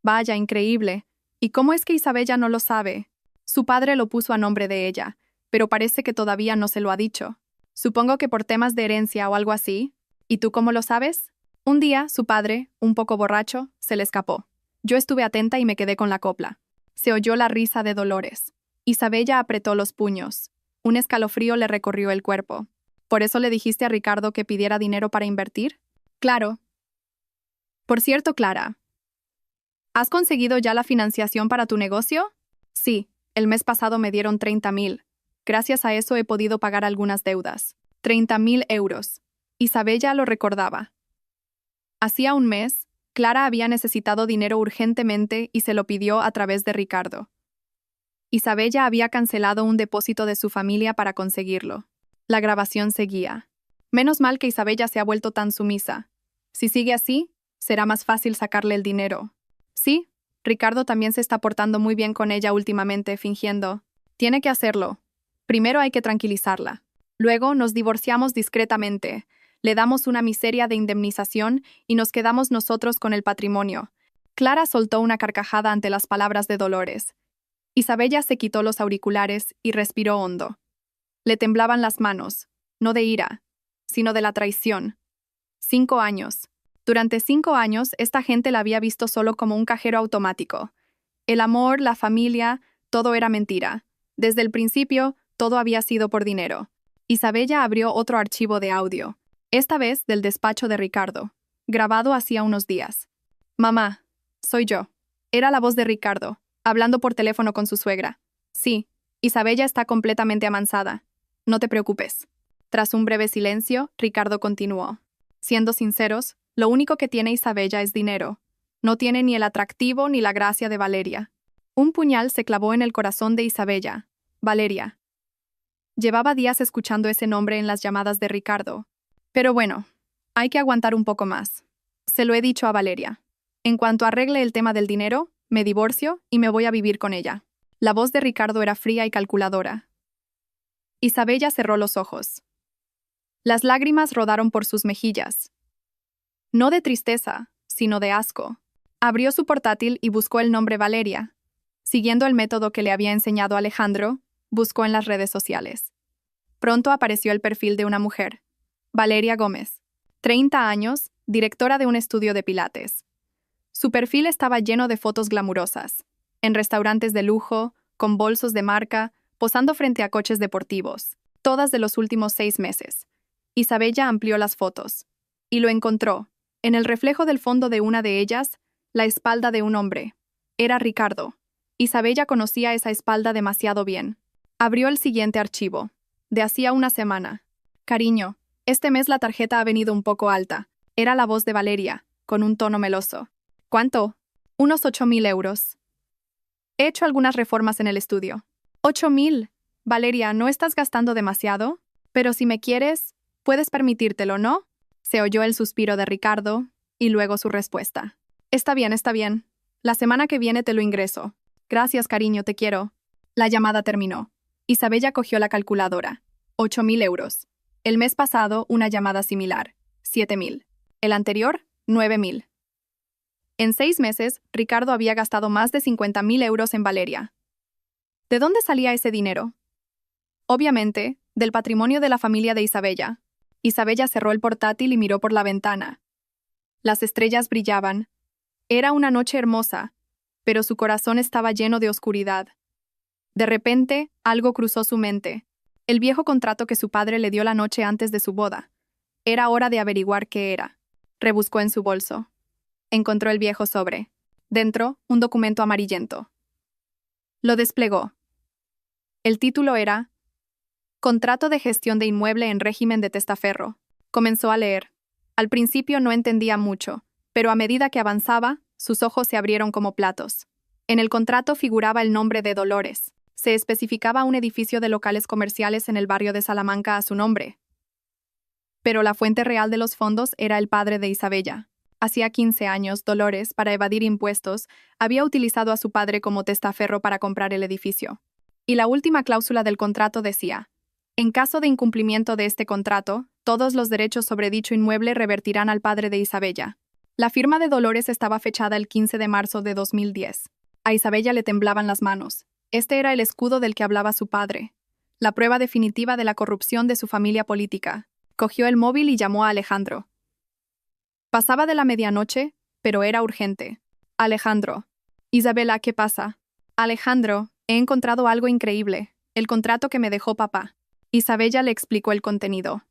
Vaya, increíble. ¿Y cómo es que Isabella no lo sabe? Su padre lo puso a nombre de ella, pero parece que todavía no se lo ha dicho. Supongo que por temas de herencia o algo así. ¿Y tú cómo lo sabes? Un día, su padre, un poco borracho, se le escapó. Yo estuve atenta y me quedé con la copla. Se oyó la risa de Dolores. Isabella apretó los puños. Un escalofrío le recorrió el cuerpo. ¿Por eso le dijiste a Ricardo que pidiera dinero para invertir? Claro. Por cierto, Clara, ¿has conseguido ya la financiación para tu negocio? Sí, el mes pasado me dieron 30.000. Gracias a eso he podido pagar algunas deudas. 30.000 euros. Isabella lo recordaba. Hacía un mes, Clara había necesitado dinero urgentemente y se lo pidió a través de Ricardo. Isabella había cancelado un depósito de su familia para conseguirlo. La grabación seguía. Menos mal que Isabella se ha vuelto tan sumisa. Si sigue así, será más fácil sacarle el dinero. Sí, Ricardo también se está portando muy bien con ella últimamente, fingiendo. Tiene que hacerlo. Primero hay que tranquilizarla. Luego nos divorciamos discretamente, le damos una miseria de indemnización y nos quedamos nosotros con el patrimonio. Clara soltó una carcajada ante las palabras de Dolores. Isabella se quitó los auriculares y respiró hondo. Le temblaban las manos, no de ira, sino de la traición. 5 años. Durante 5 años, esta gente la había visto solo como un cajero automático. El amor, la familia, todo era mentira. Desde el principio, todo había sido por dinero. Isabella abrió otro archivo de audio, esta vez del despacho de Ricardo, grabado hacía unos días. «Mamá, soy yo». Era la voz de Ricardo, hablando por teléfono con su suegra. «Sí, Isabella está completamente amansada. No te preocupes». Tras un breve silencio, Ricardo continuó. «Siendo sinceros, lo único que tiene Isabella es dinero. No tiene ni el atractivo ni la gracia de Valeria». Un puñal se clavó en el corazón de Isabella. Valeria. Llevaba días escuchando ese nombre en las llamadas de Ricardo. Pero bueno, hay que aguantar un poco más. Se lo he dicho a Valeria. En cuanto arregle el tema del dinero, me divorcio y me voy a vivir con ella. La voz de Ricardo era fría y calculadora. Isabella cerró los ojos. Las lágrimas rodaron por sus mejillas. No de tristeza, sino de asco. Abrió su portátil y buscó el nombre Valeria. Siguiendo el método que le había enseñado Alejandro, buscó en las redes sociales. Pronto apareció el perfil de una mujer. Valeria Gómez, 30 años, directora de un estudio de pilates. Su perfil estaba lleno de fotos glamurosas, en restaurantes de lujo, con bolsos de marca, posando frente a coches deportivos, todas de los últimos 6 meses. Isabella amplió las fotos, y lo encontró, en el reflejo del fondo de una de ellas, la espalda de un hombre. Era Ricardo. Isabella conocía esa espalda demasiado bien. Abrió el siguiente archivo, de hacía una semana. «Cariño, este mes la tarjeta ha venido un poco alta». Era la voz de Valeria, con un tono meloso. «¿Cuánto?» «Unos 8.000 euros. He hecho algunas reformas en el estudio». «¿8.000? Valeria, ¿no estás gastando demasiado? Pero si me quieres, puedes permitírtelo, ¿no?» Se oyó el suspiro de Ricardo, y luego su respuesta. Está bien, está bien. La semana que viene te lo ingreso. Gracias, cariño, te quiero». La llamada terminó. Isabella cogió la calculadora. 8.000 euros. El mes pasado, una llamada similar. 7.000. El anterior, 9.000. En 6 meses, Ricardo había gastado más de 50.000 euros en Valeria. ¿De dónde salía ese dinero? Obviamente, del patrimonio de la familia de Isabella. Isabella cerró el portátil y miró por la ventana. Las estrellas brillaban. Era una noche hermosa, pero su corazón estaba lleno de oscuridad. De repente, algo cruzó su mente. El viejo contrato que su padre le dio la noche antes de su boda. Era hora de averiguar qué era. Rebuscó en su bolso. Encontró el viejo sobre. Dentro, un documento amarillento. Lo desplegó. El título era «Contrato de gestión de inmueble en régimen de testaferro». Comenzó a leer. Al principio no entendía mucho, pero a medida que avanzaba, sus ojos se abrieron como platos. En el contrato figuraba el nombre de Dolores. Se especificaba un edificio de locales comerciales en el barrio de Salamanca a su nombre. Pero la fuente real de los fondos era el padre de Isabella. Hacía 15 años, Dolores, para evadir impuestos, había utilizado a su padre como testaferro para comprar el edificio. Y la última cláusula del contrato decía: en caso de incumplimiento de este contrato, todos los derechos sobre dicho inmueble revertirán al padre de Isabella. La firma de Dolores estaba fechada el 15 de marzo de 2010. A Isabella le temblaban las manos. Este era el escudo del que hablaba su padre. La prueba definitiva de la corrupción de su familia política. Cogió el móvil y llamó a Alejandro. Pasaba de la medianoche, pero era urgente. «Alejandro». «Isabela, ¿qué pasa?» «Alejandro, he encontrado algo increíble. El contrato que me dejó papá». Isabella le explicó el contenido.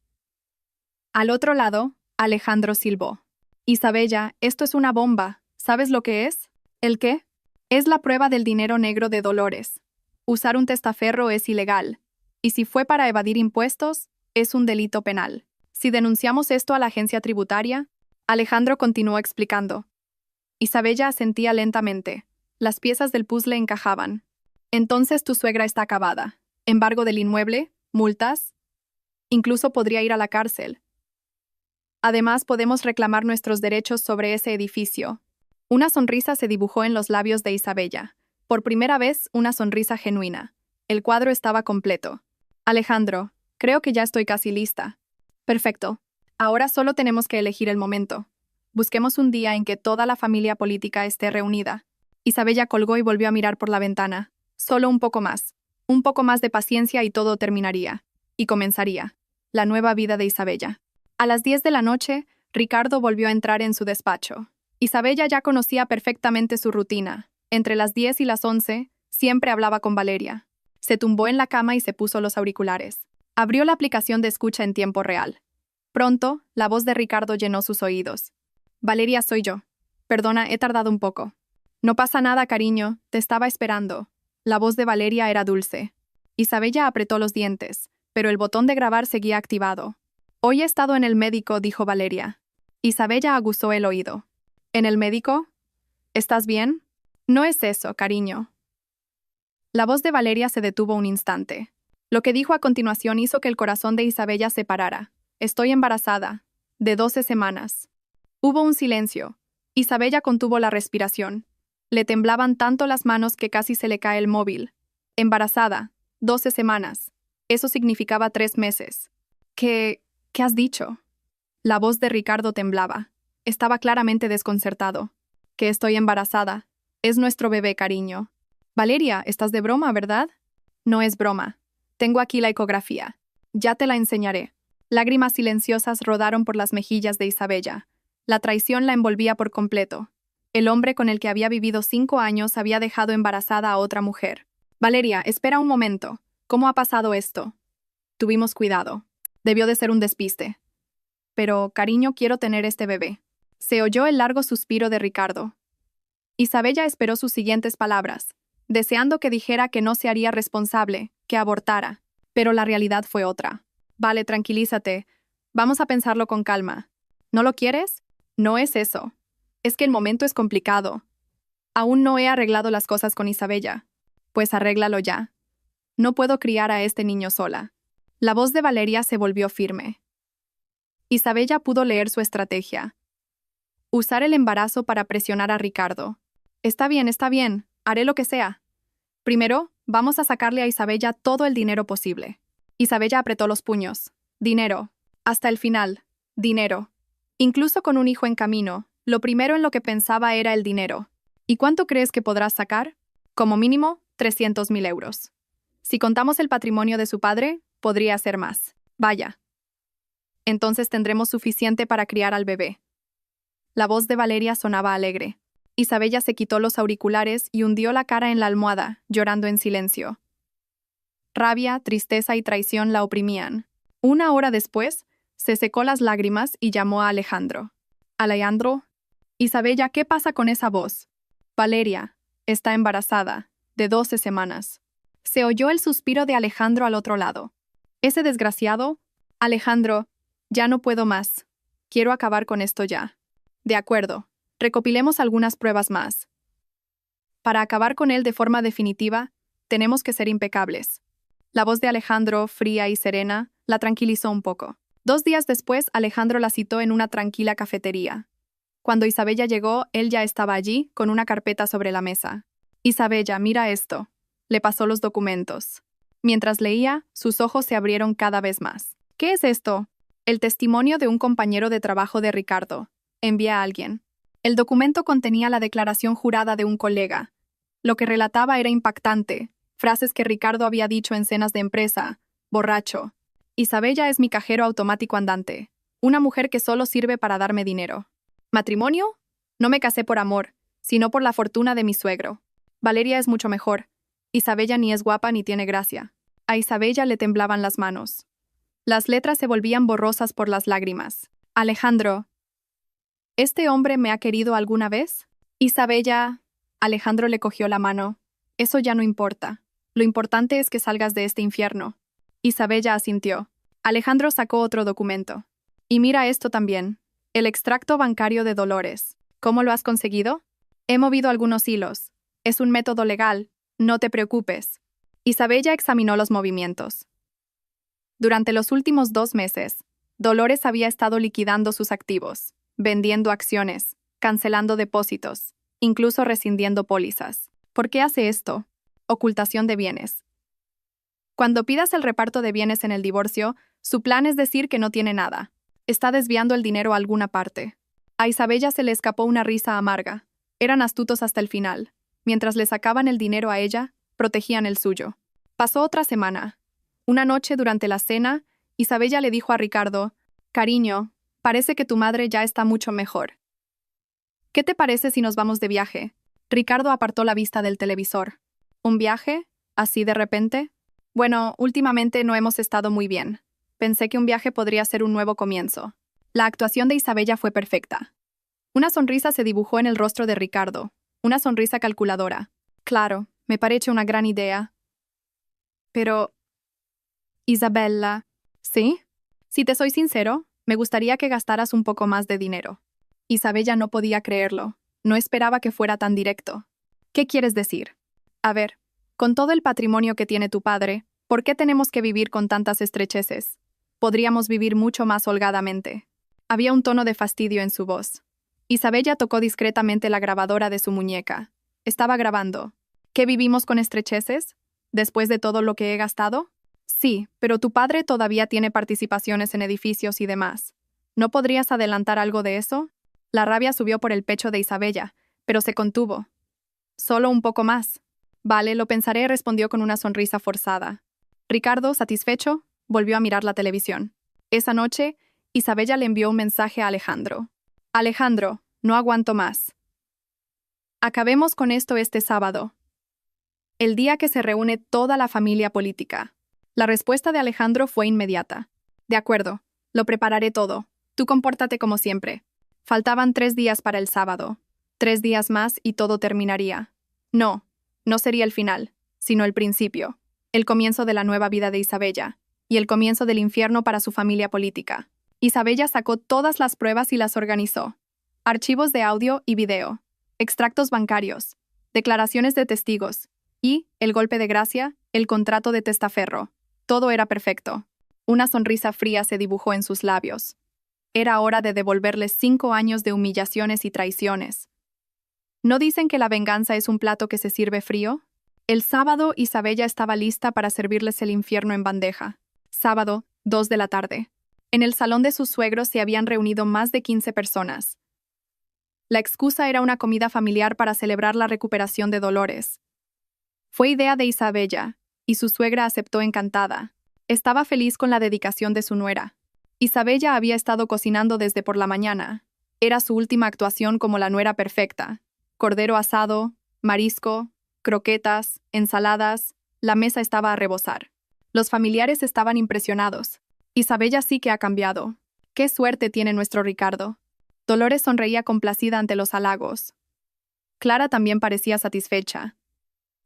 Al otro lado, Alejandro silbó. «Isabella, esto es una bomba. ¿Sabes lo que es?» «¿El qué?» «Es la prueba del dinero negro de Dolores. Usar un testaferro es ilegal. Y si fue para evadir impuestos, es un delito penal. Si denunciamos esto a la agencia tributaria». Alejandro continuó explicando. Isabella asentía lentamente. Las piezas del puzzle encajaban. Entonces tu suegra está acabada. Embargo del inmueble, multas, incluso podría ir a la cárcel. Además, podemos reclamar nuestros derechos sobre ese edificio. Una sonrisa se dibujó en los labios de Isabella. Por primera vez, una sonrisa genuina. El cuadro estaba completo. Alejandro, creo que ya estoy casi lista. Perfecto. Ahora solo tenemos que elegir el momento. Busquemos un día en que toda la familia política esté reunida. Isabella colgó y volvió a mirar por la ventana. Solo un poco más. Un poco más de paciencia y todo terminaría. Y comenzaría. La nueva vida de Isabella. A las 10 de la noche, Ricardo volvió a entrar en su despacho. Isabella ya conocía perfectamente su rutina. Entre las 10 y las 11, siempre hablaba con Valeria. Se tumbó en la cama y se puso los auriculares. Abrió la aplicación de escucha en tiempo real. Pronto, la voz de Ricardo llenó sus oídos. Valeria, soy yo. Perdona, he tardado un poco. No pasa nada, cariño, te estaba esperando. La voz de Valeria era dulce. Isabella apretó los dientes, pero el botón de grabar seguía activado. Hoy he estado en el médico, dijo Valeria. Isabella aguzó el oído. ¿En el médico? ¿Estás bien? No es eso, cariño. La voz de Valeria se detuvo un instante. Lo que dijo a continuación hizo que el corazón de Isabella se parara. Estoy embarazada. De 12 semanas. Hubo un silencio. Isabella contuvo la respiración. Le temblaban tanto las manos que casi se le cae el móvil. Embarazada. 12 semanas. Eso significaba 3 meses. ¿Qué has dicho? La voz de Ricardo temblaba. Estaba claramente desconcertado. Que estoy embarazada. Es nuestro bebé, cariño. Valeria, estás de broma, ¿verdad? No es broma. Tengo aquí la ecografía. Ya te la enseñaré. Lágrimas silenciosas rodaron por las mejillas de Isabella. La traición la envolvía por completo. El hombre con el que había vivido 5 años había dejado embarazada a otra mujer. Valeria, espera un momento. ¿Cómo ha pasado esto? Tuvimos cuidado. Debió de ser un despiste. Pero, cariño, quiero tener este bebé. Se oyó el largo suspiro de Ricardo. Isabella esperó sus siguientes palabras, deseando que dijera que no se haría responsable, que abortara. Pero la realidad fue otra. Vale, tranquilízate. Vamos a pensarlo con calma. ¿No lo quieres? No es eso. Es que el momento es complicado. Aún no he arreglado las cosas con Isabella. Pues arréglalo ya. No puedo criar a este niño sola. La voz de Valeria se volvió firme. Isabella pudo leer su estrategia. Usar el embarazo para presionar a Ricardo. Está bien, haré lo que sea. Primero, vamos a sacarle a Isabella todo el dinero posible. Isabella apretó los puños. Dinero. Hasta el final. Dinero. Incluso con un hijo en camino, lo primero en lo que pensaba era el dinero. ¿Y cuánto crees que podrás sacar? Como mínimo, 300.000 euros. Si contamos el patrimonio de su padre, podría ser más. Vaya. Entonces tendremos suficiente para criar al bebé. La voz de Valeria sonaba alegre. Isabella se quitó los auriculares y hundió la cara en la almohada, llorando en silencio. Rabia, tristeza y traición la oprimían. 1 hora después, se secó las lágrimas y llamó a Alejandro. Alejandro. Isabella, ¿qué pasa con esa voz? Valeria, está embarazada, de 12 semanas. Se oyó el suspiro de Alejandro al otro lado. Ese desgraciado. Alejandro, ya no puedo más. Quiero acabar con esto ya. De acuerdo. Recopilemos algunas pruebas más. Para acabar con él de forma definitiva, tenemos que ser impecables. La voz de Alejandro, fría y serena, la tranquilizó un poco. 2 días después, Alejandro la citó en una tranquila cafetería. Cuando Isabella llegó, él ya estaba allí, con una carpeta sobre la mesa. Isabella, mira esto. Le pasó los documentos. Mientras leía, sus ojos se abrieron cada vez más. ¿Qué es esto? El testimonio de un compañero de trabajo de Ricardo. Envía a alguien. El documento contenía la declaración jurada de un colega. Lo que relataba era impactante. Frases que Ricardo había dicho en cenas de empresa. Borracho. Isabella es mi cajero automático andante. Una mujer que solo sirve para darme dinero. ¿Matrimonio? No me casé por amor, sino por la fortuna de mi suegro. Valeria es mucho mejor. Isabella ni es guapa ni tiene gracia. A Isabella le temblaban las manos. Las letras se volvían borrosas por las lágrimas. Alejandro. ¿Este hombre me ha querido alguna vez? Isabella. Alejandro le cogió la mano. Eso ya no importa. Lo importante es que salgas de este infierno. Isabella asintió. Alejandro sacó otro documento. Y mira esto también. El extracto bancario de Dolores. ¿Cómo lo has conseguido? He movido algunos hilos. Es un método legal. No te preocupes. Isabella examinó los movimientos. Durante los últimos 2 meses, Dolores había estado liquidando sus activos, vendiendo acciones, cancelando depósitos, incluso rescindiendo pólizas. ¿Por qué hace esto? Ocultación de bienes. Cuando pidas el reparto de bienes en el divorcio, su plan es decir que no tiene nada. Está desviando el dinero a alguna parte. A Isabella se le escapó una risa amarga. Eran astutos hasta el final. Mientras le sacaban el dinero a ella, protegían el suyo. Pasó otra semana. Una noche durante la cena, Isabella le dijo a Ricardo: «Cariño, parece que tu madre ya está mucho mejor. ¿Qué te parece si nos vamos de viaje?» Ricardo apartó la vista del televisor. ¿Un viaje? ¿Así de repente? Bueno, últimamente no hemos estado muy bien. Pensé que un viaje podría ser un nuevo comienzo. La actuación de Isabella fue perfecta. Una sonrisa se dibujó en el rostro de Ricardo. Una sonrisa calculadora. Claro, me parece una gran idea. Pero... Isabella... ¿Sí? Si te soy sincero, me gustaría que gastaras un poco más de dinero. Isabella no podía creerlo. No esperaba que fuera tan directo. ¿Qué quieres decir? A ver, con todo el patrimonio que tiene tu padre, ¿por qué tenemos que vivir con tantas estrecheces? Podríamos vivir mucho más holgadamente. Había un tono de fastidio en su voz. Isabella tocó discretamente la grabadora de su muñeca. Estaba grabando. ¿Qué vivimos con estrecheces? ¿Después de todo lo que he gastado? Sí, pero tu padre todavía tiene participaciones en edificios y demás. ¿No podrías adelantar algo de eso? La rabia subió por el pecho de Isabella, pero se contuvo. Solo un poco más. Vale, lo pensaré, respondió con una sonrisa forzada. Ricardo, satisfecho, volvió a mirar la televisión. Esa noche, Isabella le envió un mensaje a Alejandro. Alejandro, no aguanto más. Acabemos con esto este sábado. El día que se reúne toda la familia política. La respuesta de Alejandro fue inmediata. De acuerdo, lo prepararé todo. Tú compórtate como siempre. Faltaban 3 días para el sábado. 3 días más y todo terminaría. No, no sería el final, sino el principio. El comienzo de la nueva vida de Isabella. Y el comienzo del infierno para su familia política. Isabella sacó todas las pruebas y las organizó. Archivos de audio y video. Extractos bancarios. Declaraciones de testigos. Y, el golpe de gracia, el contrato de testaferro. Todo era perfecto. Una sonrisa fría se dibujó en sus labios. Era hora de devolverles 5 años de humillaciones y traiciones. ¿No dicen que la venganza es un plato que se sirve frío? El sábado, Isabella estaba lista para servirles el infierno en bandeja. Sábado, 2 de la tarde. En el salón de sus suegros se habían reunido más de 15 personas. La excusa era una comida familiar para celebrar la recuperación de Dolores. Fue idea de Isabella, y su suegra aceptó encantada. Estaba feliz con la dedicación de su nuera. Isabella había estado cocinando desde por la mañana. Era su última actuación como la nuera perfecta. Cordero asado, marisco, croquetas, ensaladas, la mesa estaba a rebosar. Los familiares estaban impresionados. Isabella sí que ha cambiado. ¡Qué suerte tiene nuestro Ricardo! Dolores sonreía complacida ante los halagos. Clara también parecía satisfecha.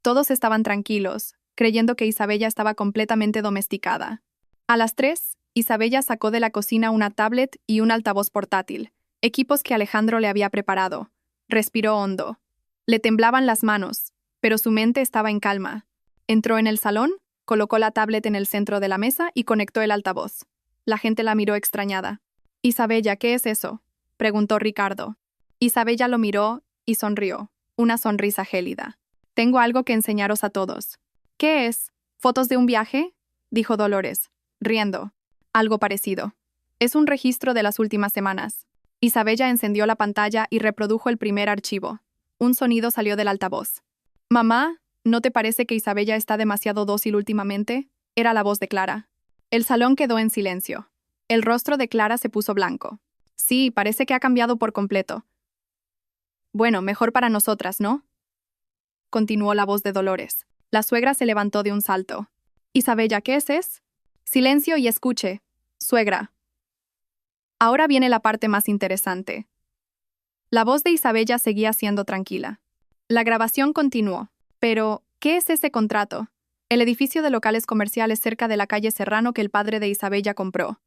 Todos estaban tranquilos, creyendo que Isabella estaba completamente domesticada. A las 3, Isabella sacó de la cocina una tablet y un altavoz portátil, equipos que Alejandro le había preparado. Respiró hondo. Le temblaban las manos, pero su mente estaba en calma. Entró en el salón, colocó la tablet en el centro de la mesa y conectó el altavoz. La gente la miró extrañada. «Isabella, ¿qué es eso?», preguntó Ricardo. Isabella lo miró y sonrió, una sonrisa gélida. «Tengo algo que enseñaros a todos». «¿Qué es? ¿Fotos de un viaje?», dijo Dolores, riendo. «Algo parecido. Es un registro de las últimas semanas». Isabella encendió la pantalla y reprodujo el primer archivo. Un sonido salió del altavoz. «Mamá, ¿no te parece que Isabella está demasiado dócil últimamente?», era la voz de Clara. El salón quedó en silencio. El rostro de Clara se puso blanco. «Sí, parece que ha cambiado por completo». «Bueno, mejor para nosotras, ¿no?», continuó la voz de Dolores. La suegra se levantó de un salto. «Isabella, ¿qué es? Silencio y escuche, suegra». Ahora viene la parte más interesante. La voz de Isabella seguía siendo tranquila. La grabación continuó. Pero, ¿qué es ese contrato? El edificio de locales comerciales cerca de la calle Serrano que el padre de Isabella compró.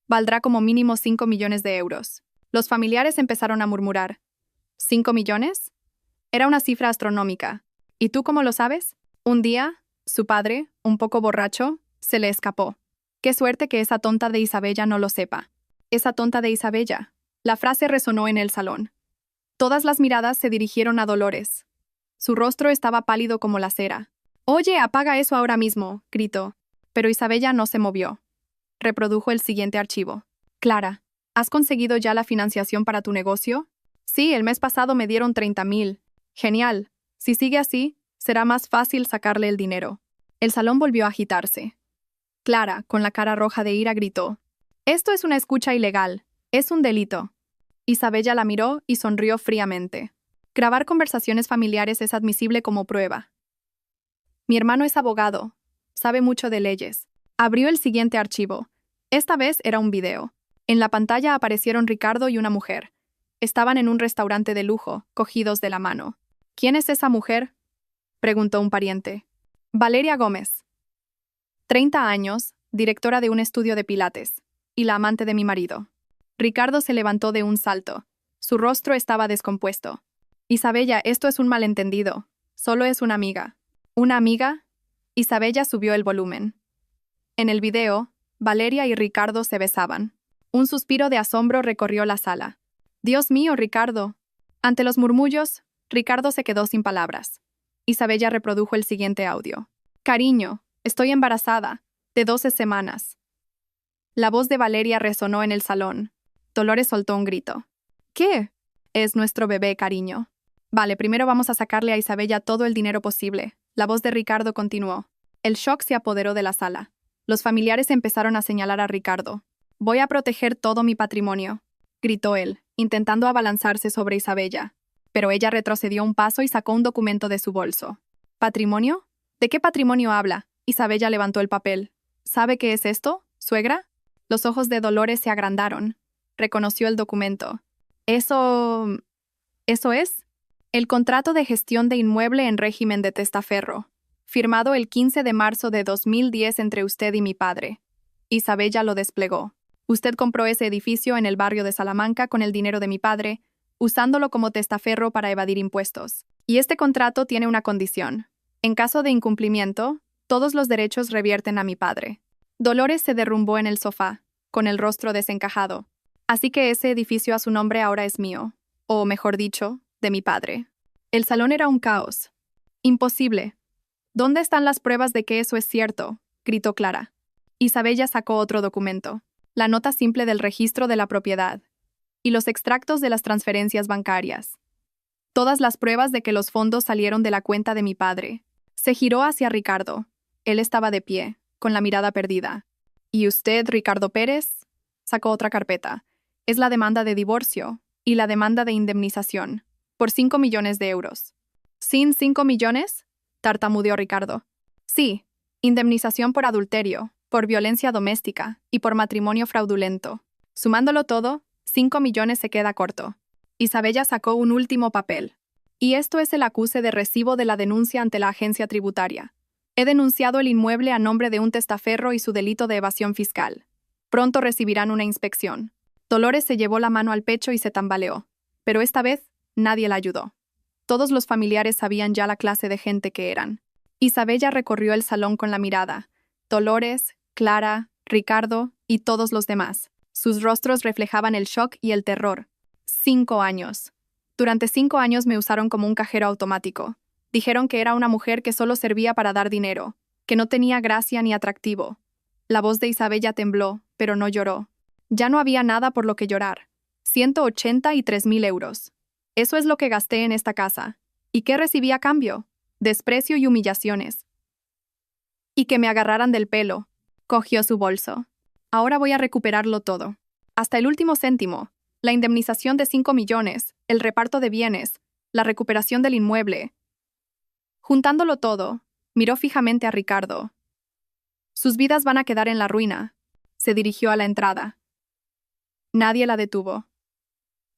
Valdrá como mínimo 5 millones de euros. Los familiares empezaron a murmurar. ¿5 millones? Era una cifra astronómica. ¿Y tú cómo lo sabes? Un día, su padre, un poco borracho, se le escapó. Qué suerte que esa tonta de Isabella no lo sepa. Esa tonta de Isabella. La frase resonó en el salón. Todas las miradas se dirigieron a Dolores. Su rostro estaba pálido como la cera. «Oye, apaga eso ahora mismo», gritó. Pero Isabella no se movió. Reprodujo el siguiente archivo. «Clara, ¿has conseguido ya la financiación para tu negocio?» «Sí, el mes pasado me dieron 30.000. Genial. Si sigue así, será más fácil sacarle el dinero». El salón volvió a agitarse. Clara, con la cara roja de ira, gritó. «Esto es una escucha ilegal. Es un delito». Isabella la miró y sonrió fríamente. «Grabar conversaciones familiares es admisible como prueba. Mi hermano es abogado. Sabe mucho de leyes». Abrió el siguiente archivo. Esta vez era un video. En la pantalla aparecieron Ricardo y una mujer. Estaban en un restaurante de lujo, cogidos de la mano. «¿Quién es esa mujer?», preguntó un pariente. «Valeria Gómez. 30 años, directora de un estudio de pilates, y la amante de mi marido». Ricardo se levantó de un salto. Su rostro estaba descompuesto. «Isabella, esto es un malentendido. Solo es una amiga». «¿Una amiga?» Isabella subió el volumen. En el video, Valeria y Ricardo se besaban. Un suspiro de asombro recorrió la sala. «Dios mío, Ricardo». Ante los murmullos, Ricardo se quedó sin palabras. Isabella reprodujo el siguiente audio. «Cariño, estoy embarazada, de 12 semanas». La voz de Valeria resonó en el salón. Dolores soltó un grito. «¿Qué?» «Es nuestro bebé, cariño». «Vale, primero vamos a sacarle a Isabella todo el dinero posible». La voz de Ricardo continuó. El shock se apoderó de la sala. Los familiares empezaron a señalar a Ricardo. «Voy a proteger todo mi patrimonio», gritó él, intentando abalanzarse sobre Isabella. Pero ella retrocedió un paso y sacó un documento de su bolso. «¿Patrimonio? ¿De qué patrimonio habla?» Isabella levantó el papel. «¿Sabe qué es esto, suegra?» Los ojos de Dolores se agrandaron. Reconoció el documento. «¿Eso es?» «El contrato de gestión de inmueble en régimen de testaferro, firmado el 15 de marzo de 2010 entre usted y mi padre». Isabella lo desplegó. «Usted compró ese edificio en el barrio de Salamanca con el dinero de mi padre, usándolo como testaferro para evadir impuestos. Y este contrato tiene una condición. En caso de incumplimiento, todos los derechos revierten a mi padre». Dolores se derrumbó en el sofá, con el rostro desencajado. «Así que ese edificio a su nombre ahora es mío, o mejor dicho, de mi padre». El salón era un caos. «Imposible. ¿Dónde están las pruebas de que eso es cierto?», gritó Clara. Isabella sacó otro documento, la nota simple del registro de la propiedad, y los extractos de las transferencias bancarias. Todas las pruebas de que los fondos salieron de la cuenta de mi padre. Se giró hacia Ricardo. Él estaba de pie, con la mirada perdida. «¿Y usted, Ricardo Pérez?» Sacó otra carpeta. «Es la demanda de divorcio y la demanda de indemnización, por 5 millones de euros». «¿Sin 5 millones?» tartamudeó Ricardo. «Sí, indemnización por adulterio, por violencia doméstica y por matrimonio fraudulento. Sumándolo todo, 5 millones se queda corto». Isabella sacó un último papel. «Y esto es el acuse de recibo de la denuncia ante la agencia tributaria. He denunciado el inmueble a nombre de un testaferro y su delito de evasión fiscal. Pronto recibirán una inspección». Dolores se llevó la mano al pecho y se tambaleó. Pero esta vez, nadie la ayudó. Todos los familiares sabían ya la clase de gente que eran. Isabella recorrió el salón con la mirada. Dolores, Clara, Ricardo y todos los demás. Sus rostros reflejaban el shock y el terror. 5 años. Durante 5 años me usaron como un cajero automático. Dijeron que era una mujer que solo servía para dar dinero, que no tenía gracia ni atractivo. La voz de Isabella tembló, pero no lloró. Ya no había nada por lo que llorar. 183.000 euros. Eso es lo que gasté en esta casa. ¿Y qué recibí a cambio? Desprecio y humillaciones. Y que me agarraran del pelo. Cogió su bolso. Ahora voy a recuperarlo todo. Hasta el último céntimo. La indemnización de 5 millones, el reparto de bienes, la recuperación del inmueble. Juntándolo todo, miró fijamente a Ricardo. «Sus vidas van a quedar en la ruina». Se dirigió a la entrada. Nadie la detuvo.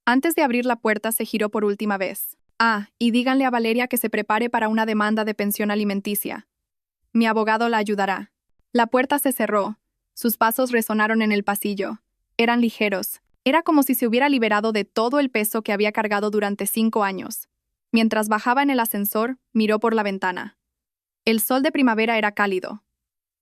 Antes de abrir la puerta se giró por última vez. «Ah, y díganle a Valeria que se prepare para una demanda de pensión alimenticia. Mi abogado la ayudará». La puerta se cerró. Sus pasos resonaron en el pasillo. Eran ligeros. Era como si se hubiera liberado de todo el peso que había cargado durante 5 años. Mientras bajaba en el ascensor, miró por la ventana. El sol de primavera era cálido.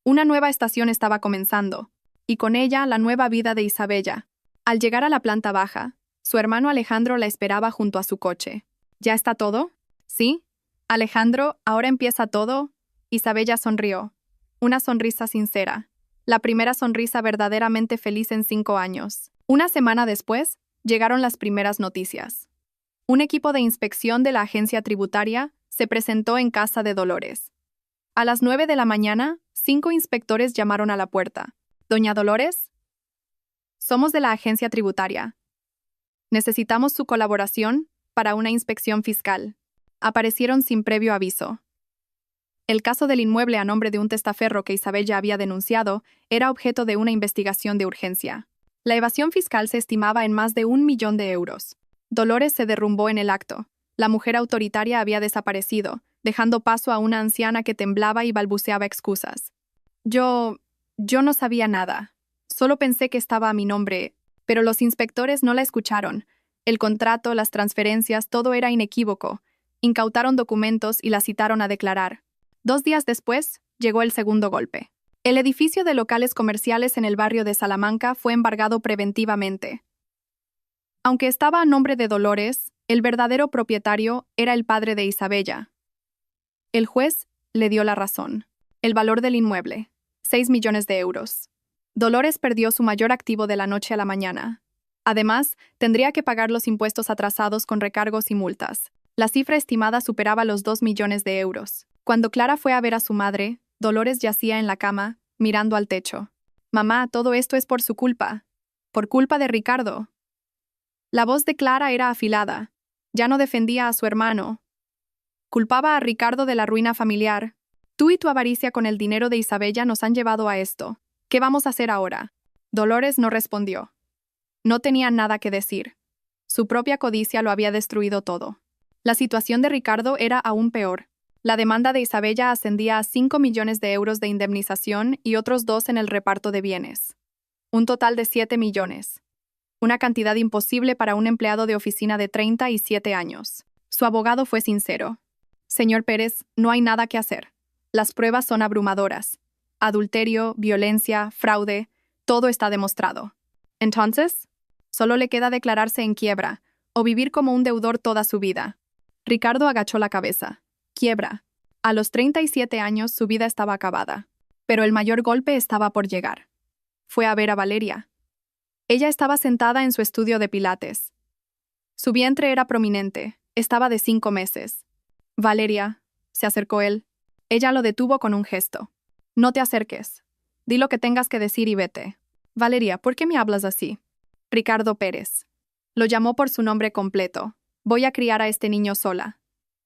Una nueva estación estaba comenzando, y con ella la nueva vida de Isabella. Al llegar a la planta baja, su hermano Alejandro la esperaba junto a su coche. ¿Ya está todo? ¿Sí? Alejandro, ahora empieza todo. Isabella sonrió. Una sonrisa sincera. La primera sonrisa verdaderamente feliz en 5 años. Una semana después, llegaron las primeras noticias. Un equipo de inspección de la agencia tributaria se presentó en casa de Dolores. A las 9 de la mañana, 5 inspectores llamaron a la puerta. «Doña Dolores, somos de la agencia tributaria. Necesitamos su colaboración para una inspección fiscal». Aparecieron sin previo aviso. El caso del inmueble a nombre de un testaferro que Isabella había denunciado era objeto de una investigación de urgencia. La evasión fiscal se estimaba en más de 1 millón de euros. Dolores se derrumbó en el acto. La mujer autoritaria había desaparecido, dejando paso a una anciana que temblaba y balbuceaba excusas. Yo no sabía nada. Solo pensé que estaba a mi nombre, pero los inspectores no la escucharon. El contrato, las transferencias, todo era inequívoco. Incautaron documentos y la citaron a declarar. 2 días después, llegó el segundo golpe. El edificio de locales comerciales en el barrio de Salamanca fue embargado preventivamente. Aunque estaba a nombre de Dolores, el verdadero propietario era el padre de Isabella. El juez le dio la razón. El valor del inmueble, 6 millones de euros. Dolores perdió su mayor activo de la noche a la mañana. Además, tendría que pagar los impuestos atrasados con recargos y multas. La cifra estimada superaba los 2 millones de euros. Cuando Clara fue a ver a su madre, Dolores yacía en la cama, mirando al techo. «Mamá, todo esto es por su culpa. Por culpa de Ricardo». La voz de Clara era afilada. Ya no defendía a su hermano. Culpaba a Ricardo de la ruina familiar. «Tú y tu avaricia con el dinero de Isabella nos han llevado a esto. ¿Qué vamos a hacer ahora?» Dolores no respondió. No tenía nada que decir. Su propia codicia lo había destruido todo. La situación de Ricardo era aún peor. La demanda de Isabella ascendía a 5 millones de euros de indemnización y otros 2 en el reparto de bienes. Un total de 7 millones. Una cantidad imposible para un empleado de oficina de 37 años. Su abogado fue sincero. «Señor Pérez, no hay nada que hacer. Las pruebas son abrumadoras. Adulterio, violencia, fraude, todo está demostrado. Entonces, solo le queda declararse en quiebra o vivir como un deudor toda su vida». Ricardo agachó la cabeza. Quiebra. A los 37 años su vida estaba acabada. Pero el mayor golpe estaba por llegar. Fue a ver a Valeria. Ella estaba sentada en su estudio de pilates. Su vientre era prominente. Estaba de 5 meses. «Valeria», se acercó él. Ella lo detuvo con un gesto. «No te acerques. Di lo que tengas que decir y vete». «Valeria, ¿por qué me hablas así?» «Ricardo Pérez». Lo llamó por su nombre completo. «Voy a criar a este niño sola.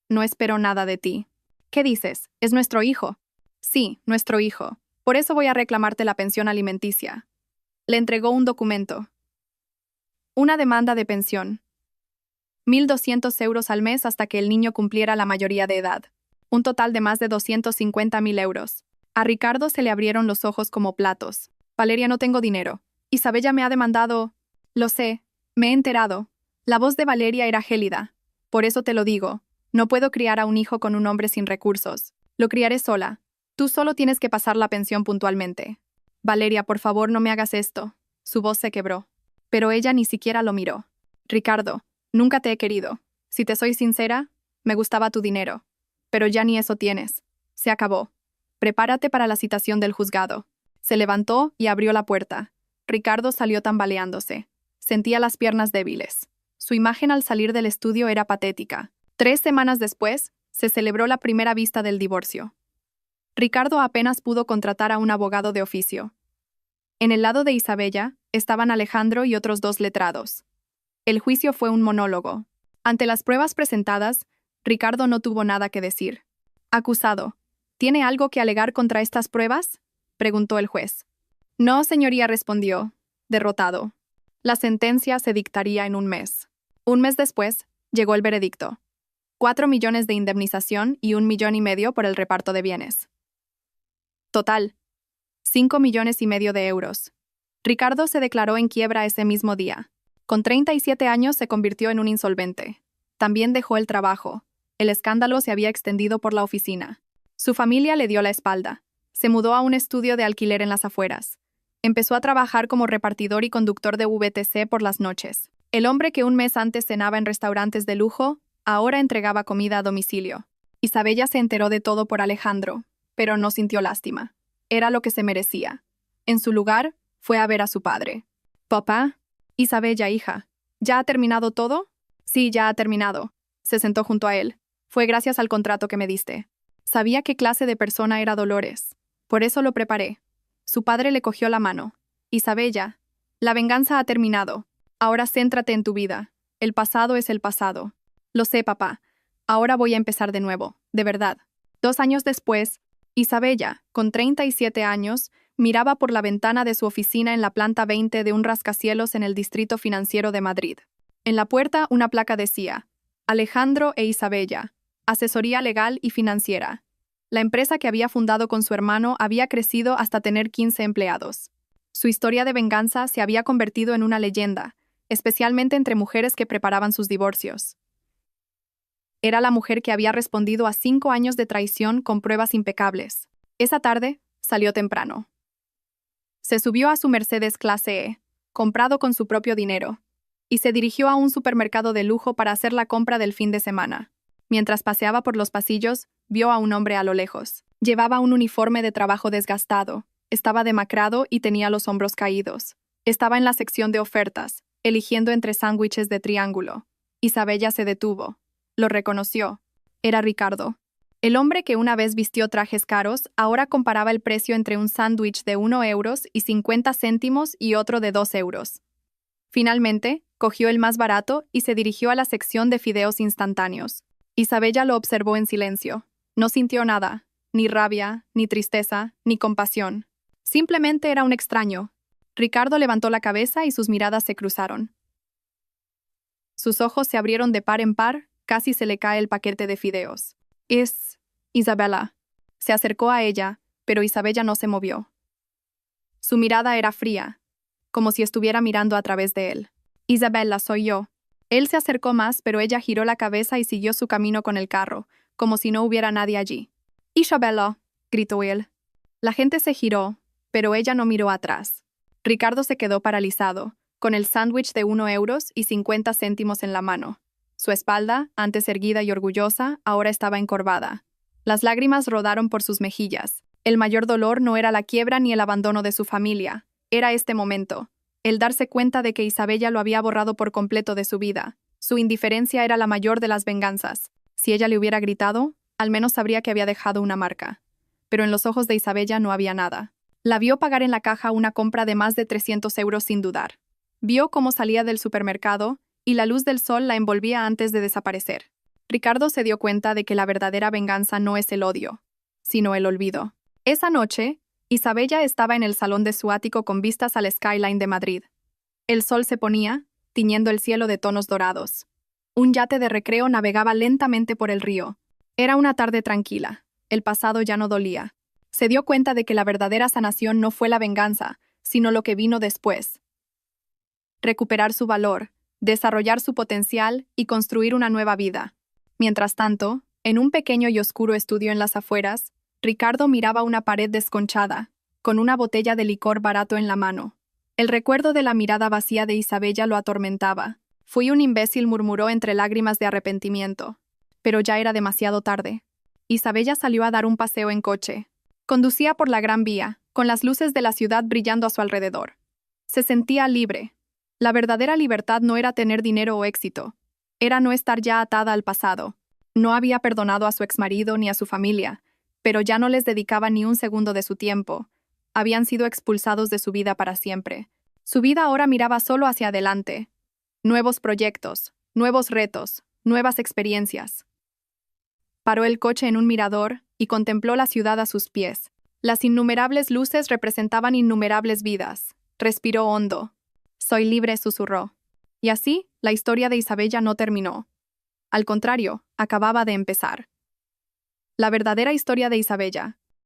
No espero nada de ti». «¿Qué dices? ¿Es nuestro hijo?» «Sí, nuestro hijo. Por eso voy a reclamarte la pensión alimenticia». Le entregó un documento. Una demanda de pensión. 1.200 euros al mes hasta que el niño cumpliera la mayoría de edad. Un total de más de 250.000 euros. A Ricardo se le abrieron los ojos como platos. «Valeria, no tengo dinero. Isabella me ha demandado». «Lo sé. Me he enterado». La voz de Valeria era gélida. «Por eso te lo digo. No puedo criar a un hijo con un hombre sin recursos. Lo criaré sola. Tú solo tienes que pasar la pensión puntualmente». «Valeria, por favor, no me hagas esto». Su voz se quebró. Pero ella ni siquiera lo miró. «Ricardo, nunca te he querido. Si te soy sincera, me gustaba tu dinero. Pero ya ni eso tienes. Se acabó. Prepárate para la citación del juzgado». Se levantó y abrió la puerta. Ricardo salió tambaleándose. Sentía las piernas débiles. Su imagen al salir del estudio era patética. 3 semanas después, se celebró la primera vista del divorcio. Ricardo apenas pudo contratar a un abogado de oficio. En el lado de Isabella, estaban Alejandro y otros 2 letrados. El juicio fue un monólogo. Ante las pruebas presentadas, Ricardo no tuvo nada que decir. «Acusado, ¿tiene algo que alegar contra estas pruebas?», preguntó el juez. «No, señoría», respondió, derrotado. La sentencia se dictaría en un mes. Un mes después, llegó el veredicto. 4 millones de indemnización y 1,5 millones por el reparto de bienes. Total, 5,5 millones de euros. Ricardo se declaró en quiebra ese mismo día. Con 37 años se convirtió en un insolvente. También dejó el trabajo. El escándalo se había extendido por la oficina. Su familia le dio la espalda. Se mudó a un estudio de alquiler en las afueras. Empezó a trabajar como repartidor y conductor de VTC por las noches. El hombre que un mes antes cenaba en restaurantes de lujo, ahora entregaba comida a domicilio. Isabella se enteró de todo por Alejandro, pero no sintió lástima. Era lo que se merecía. En su lugar, fue a ver a su padre. «Papá, Isabella, hija, ¿ya ha terminado todo?» «Sí, ya ha terminado». Se sentó junto a él. «Fue gracias al contrato que me diste. Sabía qué clase de persona era Dolores. Por eso lo preparé». Su padre le cogió la mano. «Isabella, la venganza ha terminado. Ahora céntrate en tu vida. El pasado es el pasado». «Lo sé, papá. Ahora voy a empezar de nuevo, de verdad». 2 años después, Isabella, con 37 años, miraba por la ventana de su oficina en la planta 20 de un rascacielos en el Distrito Financiero de Madrid. En la puerta una placa decía: Alejandro e Isabella, asesoría legal y financiera. La empresa que había fundado con su hermano había crecido hasta tener 15 empleados. Su historia de venganza se había convertido en una leyenda, especialmente entre mujeres que preparaban sus divorcios. Era la mujer que había respondido a 5 años de traición con pruebas impecables. Esa tarde, salió temprano. Se subió a su Mercedes clase E, comprado con su propio dinero, y se dirigió a un supermercado de lujo para hacer la compra del fin de semana. Mientras paseaba por los pasillos, vio a un hombre a lo lejos. Llevaba un uniforme de trabajo desgastado, estaba demacrado y tenía los hombros caídos. Estaba en la sección de ofertas, eligiendo entre sándwiches de triángulo. Isabella se detuvo. Lo reconoció. Era Ricardo. El hombre que una vez vistió trajes caros ahora comparaba el precio entre un sándwich de 1,50 € y otro de 2 euros. Finalmente, cogió el más barato y se dirigió a la sección de fideos instantáneos. Isabella lo observó en silencio. No sintió nada, ni rabia, ni tristeza, ni compasión. Simplemente era un extraño. Ricardo levantó la cabeza y sus miradas se cruzaron. Sus ojos se abrieron de par en par, casi se le cae el paquete de fideos. «Es Isabella». Se acercó a ella, pero Isabella no se movió. Su mirada era fría, como si estuviera mirando a través de él. «Isabella, soy yo». Él se acercó más, pero ella giró la cabeza y siguió su camino con el carro, como si no hubiera nadie allí. «Isabella», gritó él. La gente se giró, pero ella no miró atrás. Ricardo se quedó paralizado, con el sándwich de 1,50 € en la mano. Su espalda, antes erguida y orgullosa, ahora estaba encorvada. Las lágrimas rodaron por sus mejillas. El mayor dolor no era la quiebra ni el abandono de su familia. Era este momento. El darse cuenta de que Isabella lo había borrado por completo de su vida. Su indiferencia era la mayor de las venganzas. Si ella le hubiera gritado, al menos sabría que había dejado una marca. Pero en los ojos de Isabella no había nada. La vio pagar en la caja una compra de más de 300 € sin dudar. Vio cómo salía del supermercado, y la luz del sol la envolvía antes de desaparecer. Ricardo se dio cuenta de que la verdadera venganza no es el odio, sino el olvido. Esa noche, Isabella estaba en el salón de su ático con vistas al skyline de Madrid. El sol se ponía, tiñendo el cielo de tonos dorados. Un yate de recreo navegaba lentamente por el río. Era una tarde tranquila. El pasado ya no dolía. Se dio cuenta de que la verdadera sanación no fue la venganza, sino lo que vino después. Recuperar su valor, desarrollar su potencial y construir una nueva vida. Mientras tanto, en un pequeño y oscuro estudio en las afueras, Ricardo miraba una pared desconchada, con una botella de licor barato en la mano. El recuerdo de la mirada vacía de Isabella lo atormentaba. «Fui un imbécil», murmuró entre lágrimas de arrepentimiento. Pero ya era demasiado tarde. Isabella salió a dar un paseo en coche. Conducía por la Gran Vía, con las luces de la ciudad brillando a su alrededor. Se sentía libre. La verdadera libertad no era tener dinero o éxito. Era no estar ya atada al pasado. No había perdonado a su exmarido ni a su familia, pero ya no les dedicaba ni un segundo de su tiempo. Habían sido expulsados de su vida para siempre. Su vida ahora miraba solo hacia adelante. Nuevos proyectos, nuevos retos, nuevas experiencias. Paró el coche en un mirador y contempló la ciudad a sus pies. Las innumerables luces representaban innumerables vidas. Respiró hondo. «Soy libre», susurró. Y así, la historia de Isabella no terminó. Al contrario, acababa de empezar. La verdadera historia de Isabella,